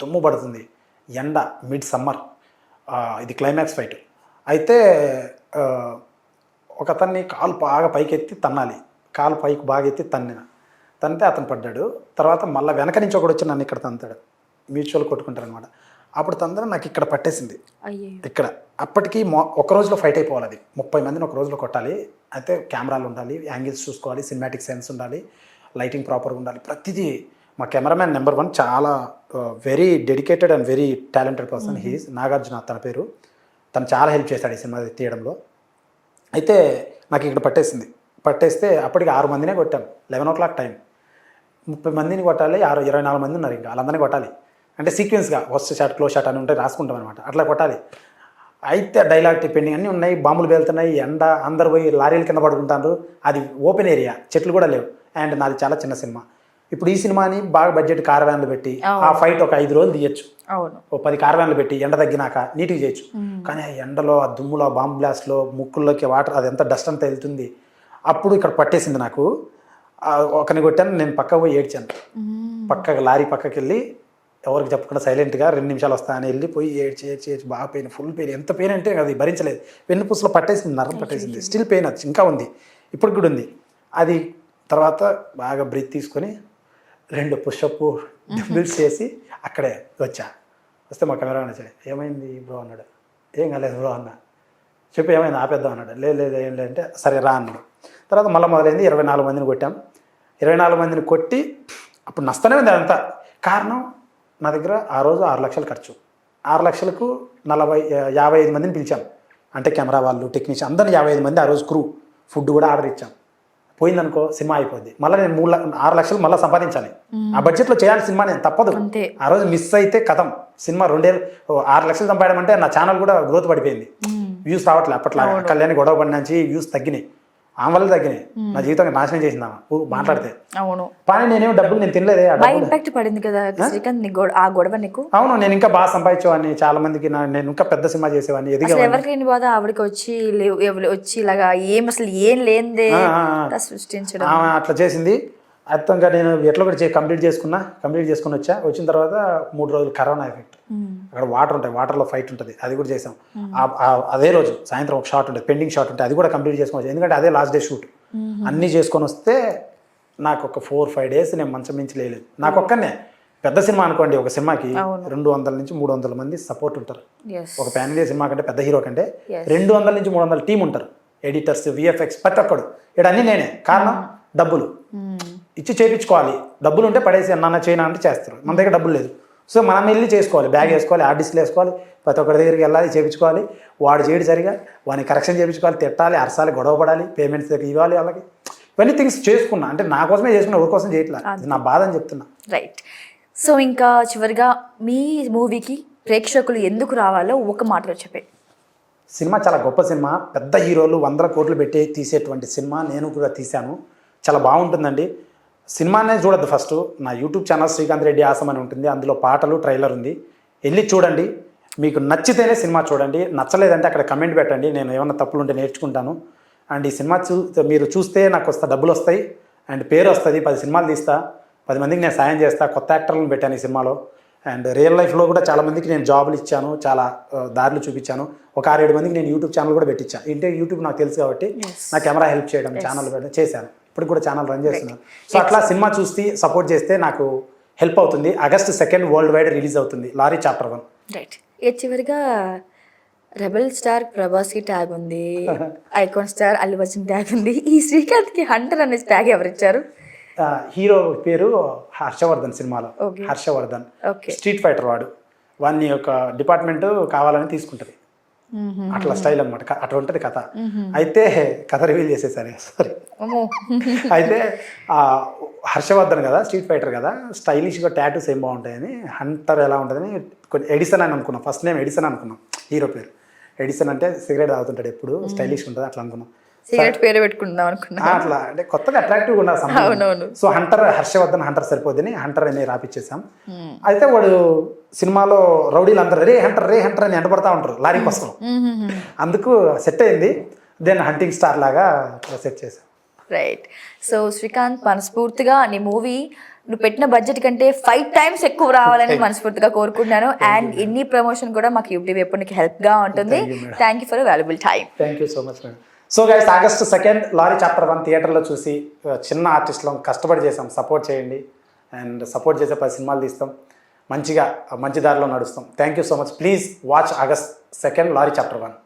దుమ్ము పడుతుంది, ఎండ, మిడ్ సమ్మర్, ఇది క్లైమాక్స్ ఫైట్. అయితే ఒక అతన్ని కాలు బాగా పైకెత్తి తన్నాలి, కాలు పైకి బాగా ఎత్తి తన్నితే అతను పడ్డాడు. తర్వాత మళ్ళీ వెనక నుంచి ఒకటి వచ్చి నన్ను ఇక్కడ తంతాడు, మ్యూచువల్ కొట్టుకుంటారు అనమాట. అప్పుడు తందరం నాకు ఇక్కడ పట్టేసింది ఇక్కడ. అప్పటికి ఒక రోజులో ఫైట్ అయిపోవాలి, అది 30 మందిని ఒక రోజులో కొట్టాలి. అయితే కెమెరాలు ఉండాలి, యాంగిల్స్ చూసుకోవాలి, సినిమాటిక్ సెన్స్ ఉండాలి, లైటింగ్ ప్రాపర్గా ఉండాలి, ప్రతిదీ. మా కెమెరామ్యాన్ నెంబర్ 1 చాలా very dedicated and very talented person. He's Nagarjuna తన పేరు. తను చాలా హెల్ప్ చేశాడు ఈ సినిమా తీయడంలో. అయితే నాకు ఇక్కడ పట్టేస్తే అప్పటికి 6 మందినే కొట్టాం. 11 o'clock టైం. 30 మందిని కొట్టాలి, 24 మంది ఉన్నారు, ఇంకా వాళ్ళందరినీ కొట్టాలి. అంటే సీక్వెన్స్గా ఫస్ట్ షాట్ క్లోజ్ షాట్ అని ఉంటాయి, రాసుకుంటాం అనమాట, అట్లా కొట్టాలి. అయితే డైలాగ్ టిప్పింగ్ అన్నీ ఉన్నాయి, బాంబులు పేలుతున్నాయి, ఎండ, అందరు పోయి లారీల కింద పడుకుంటారు. అది ఓపెన్ ఏరియా, చెట్లు కూడా లేవు. అండ్ నాది చాలా చిన్న సినిమా. ఇప్పుడు ఈ సినిమాని బాగా బడ్జెట్ కార్వాన్లు పెట్టి ఆ ఫైట్ ఒక 5 రోజులు తీయచ్చు, ఓ 10 కార్వాన్లు పెట్టి ఎండ తగ్గినాక నీట్గా చేయొచ్చు. కానీ ఆ ఎండలో, ఆ దుమ్ములో, ఆ బాంబు బ్లాస్ట్లో ముక్కుల్లోకి వాటర్, అదంతా డస్ట్ అంతా వెళ్తుంది. అప్పుడు ఇక్కడ పట్టేసింది నాకు. ఒకరిని కొట్టాను, నేను పక్కకు పోయి ఏడ్చాను. పక్కకి లారీ పక్కకి వెళ్ళి ఎవరికి చెప్పకుండా సైలెంట్గా 2 నిమిషాలు వస్తానని వెళ్ళిపోయి ఏడ్చి బాగా పెయిన్, ఫుల్ పెయిన్. ఎంత పెయిన్ అంటే అది భరించలేదు. వెన్నుపూసలో పట్టేసింది, నరం పట్టేసింది. స్టిల్ పెయిన్ అది ఇంకా ఉంది, ఇప్పటికి కూడా ఉంది. అది తర్వాత బాగా బ్రీత్ తీసుకొని 2 పుషప్ డంబిల్స్ చేసి అక్కడే వస్తే మా కెమెరా వచ్చాడు. ఏమైంది బ్రో అన్నాడు. ఏం కాలేదు బ్రో అన్న. చెప్పి ఏమైంది ఆపేద్దాం అన్నాడు. లేదు ఏం లేదంటే సరే రా అన్నాడు. తర్వాత మళ్ళీ మొదలైంది. 24 మందిని కొట్టాం. 24 మందిని కొట్టి అప్పుడు నష్టమే ఉంది అదంతా. కారణం నా దగ్గర ఆ రోజు 6 లక్షలు ఖర్చు. 6 లక్షలకు 55 మందిని పిలిచాం. అంటే కెమెరా వాళ్ళు, టెక్నీషియన్ అందరిని 55 మంది. ఆ రోజు క్రూ, ఫుడ్ కూడా ఆర్డర్ ఇచ్చాం. పోయిందనుకో సినిమా అయిపోద్ది. మళ్ళీ నేను 6 లక్షలు మళ్ళీ సంపాదించాలి. ఆ బడ్జెట్లో చేయాలి సినిమా, నేను తప్పదు. ఆ రోజు మిస్ అయితే కథం సినిమా. 6 లక్షలు సంపాదడం అంటే నా ఛానల్ కూడా గ్రోత్ పడిపోయింది. వ్యూస్ రావట్లే అప్పట్లాగా. కళ్యాణి గొడవ పడి నుంచి వ్యూస్ తగ్గినాయి, ఆమె వల్ల తగ్గినాయి. నా జీవితం నాశనం చేసిందామా మాట్లాడితే. అవును, కానీ నేనేమో డబ్బులు నేను తినలేదే. ఇంపాక్ట్ పడింది కదా శ్రీకాంత్ ఆ గొడవ నీకు. అవును, నేను ఇంకా బాగా సంపాదించేవాడిని, చాలా మందికి నేను ఇంకా పెద్ద సినిమా చేసేవాడిని. ఎవరికి లేని బాధ ఆవిడకి వచ్చి ఇలాగా అసలు ఏం లేనిదే సృష్టించడం అట్లా చేసింది. అర్థంగా నేను ఎట్లా కూడా కంప్లీట్ చేసుకుని వచ్చిన తర్వాత 3 రోజులు కరోనా ఎఫెక్ట్. అక్కడ వాటర్ ఉంటాయి, వాటర్లో ఫైట్ ఉంటుంది, అది కూడా చేసాం. అదే రోజు సాయంత్రం ఒక షాట్ ఉంటుంది, పెండింగ్ షాట్ ఉంటుంది, అది కూడా కంప్లీట్ చేసుకొని వచ్చాను. ఎందుకంటే అదే లాస్ట్ డే షూట్. అన్నీ చేసుకొని వస్తే నాకు ఒక 4-5 days నేను మంచం మించి లేదు. నాకు ఒక్కనే పెద్ద సినిమా అనుకోండి, ఒక సినిమాకి 200 నుంచి 300 మంది సపోర్ట్ ఉంటారు. ఒక ఫ్యామిలీ సినిమా కంటే, పెద్ద హీరో కంటే 200 నుంచి 300 టీం ఉంటారు. ఎడిటర్స్, విఎఫ్ఎక్స్, ప్రతి ఒక్కడు. ఇక్కడ అన్నీ నేనే. కారణం డబ్బులు ఇచ్చి చేయించుకోవాలి. డబ్బులు ఉంటే పడేసి అన్న చేయనా అంటే చేస్తారు. మన దగ్గర డబ్బులు లేదు. సో మనం వెళ్ళి చేసుకోవాలి, బ్యాగ్ వేసుకోవాలి, ఆర్టిస్టులు వేసుకోవాలి, ప్రతి ఒక్కరి దగ్గరికి వెళ్ళాలి, చేయించుకోవాలి. వాడు చేయడు సరిగా, వాడిని కరెక్షన్ చేయించుకోవాలి, తిట్టాలి, అరసాలి, గొడవ పడాలి, పేమెంట్స్ దగ్గర ఇవ్వాలి వాళ్ళకి. ఇవన్నీ థింగ్స్ చేసుకున్నా. అంటే నా కోసమే చేసుకున్నా, ఎవరి కోసం చేయట్లా. ఇది నా బాధ అని చెప్తున్నా. రైట్. సో ఇంకా చివరిగా మీ మూవీకి ప్రేక్షకులు ఎందుకు రావాలో ఒక మాటలో చెప్పే. సినిమా చాలా గొప్ప సినిమా. పెద్ద హీరోలు 100 కోట్లు పెట్టి తీసేటువంటి సినిమా నేను కూడా తీశాను. చాలా బాగుంటుందండి. సినిమానే చూడద్దు, ఫస్ట్ నా YouTube channel Srikanth Reddy awesome అని ఉంటుంది, అందులో పాటలు, ట్రైలర్ ఉంది, వెళ్ళి చూడండి. మీకు నచ్చితేనే సినిమా చూడండి, నచ్చలేదంటే అక్కడ కమెంట్ పెట్టండి, నేను ఏమన్నా తప్పులు ఉంటే నేర్చుకుంటాను. అండ్ ఈ సినిమా మీరు చూస్తే నాకు డబ్బులు వస్తాయి అండ్ పేరు వస్తుంది. 10 సినిమాలు తీస్తా, 10 మందికి నేను సాయం చేస్తా. కొత్త యాక్టర్లను పెట్టాను ఈ సినిమాలో. అండ్ రియల్ లైఫ్లో కూడా చాలా మందికి నేను జాబులు ఇచ్చాను, చాలా దారులు చూపించాను. ఒక 6-7 మందికి నేను యూట్యూబ్ ఛానల్ కూడా పెట్టించాను. అంటే యూట్యూబ్ నాకు తెలుసు కాబట్టి నా కెమెరా హెల్ప్ చేయడం, ఛానల్ పెట్టడం చేశాను. ఇప్పుడు కూడా ఛానల్ రన్ చేస్తున్నాను. సో అట్లా సినిమా చూసి సపోర్ట్ చేస్తే నాకు హెల్ప్ అవుతుంది. August 2 వరల్డ్ వైడ్ రిలీజ్ అవుతుంది లారీ చాప్టర్ 1. రైట్. చివరిగా రెబల్ స్టార్ ప్రభాస్కి ట్యాగ్ ఉంది, icon star Allu Arjun tag ఉంది. ఈ శ్రీకాంత్కి హంటర్ అనే ట్యాగ్ ఎవరిచ్చారు? హీరో పేరు హర్షవర్ధన్. సినిమాలో హర్షవర్ధన్ స్ట్రీట్ ఫైటర్ వాడు. వాడిని ఒక డిపార్ట్మెంట్ కావాలని తీసుకుంటుంది. అట్లా స్టైల్ అనమాట, అట్లా ఉంటుంది కథ. అయితే కథ రివీల్ చేసేసాను, సారీ. అయితే హర్షవర్ధన్ కదా, స్ట్రీట్ ఫైటర్ కదా, స్టైలిష్గా టాటూస్ ఏం బాగుంటాయని హంటర్ ఎలా ఉంటుందని ఎడిసన్ అని అనుకున్నాం. ఫస్ట్ నేమ్ ఎడిసన్ అనుకున్నాం, హీరో పేరు ఎడిసన్. అంటే సిగరెట్ తాగుతుంటాడు ఎప్పుడు, స్టైలిష్ ఉంటుంది అట్లా అనుకున్నాం. సిగరెట్ పేరు పెట్టుకుందాం అనుకున్నా. అట్లా అంటే కొత్తగా అట్రాక్టివ్గా ఉండాలి. సో హర్షవర్ధన్ హంటర్ సరిపోద్దని హంటర్ అని రాపిచ్చేసాం. అయితే వాడు సినిమాలో రౌడీలు అందరూ రే హంటర్ అని ఎండపడతా ఉంటారు లారీ కోసం. అందుకు సెట్ అయింది. దెన్ హంటింగ్ స్టార్ లాగా సెట్ చేశాం. రైట్. సో శ్రీకాంత్, మనస్ఫూర్తిగా నీ మూవీ నువ్వు పెట్టిన బడ్జెట్ కంటే 5 times ఎక్కువ రావాలని మనస్ఫూర్తిగా కోరుకుంటున్నాను. అండ్ ఎన్ని ప్రమోషన్ కూడా మాకు యూట్యూబ్ ఎప్పుడు నీకు హెల్ప్గా ఉంటుంది. Thank you for valuable time. Thank you so much madam. So guys, August 2 lorry chapter 1 థియేటర్లో చూసి చిన్న ఆర్టిస్టులం కష్టపడి చేసాం. సపోర్ట్ చేయండి. అండ్ సపోర్ట్ చేసే 10 సినిమాలు తీస్తాం, మంచి దారిలో నడుస్తాం. Thank you so much. Please watch August 2 lorry chapter 1.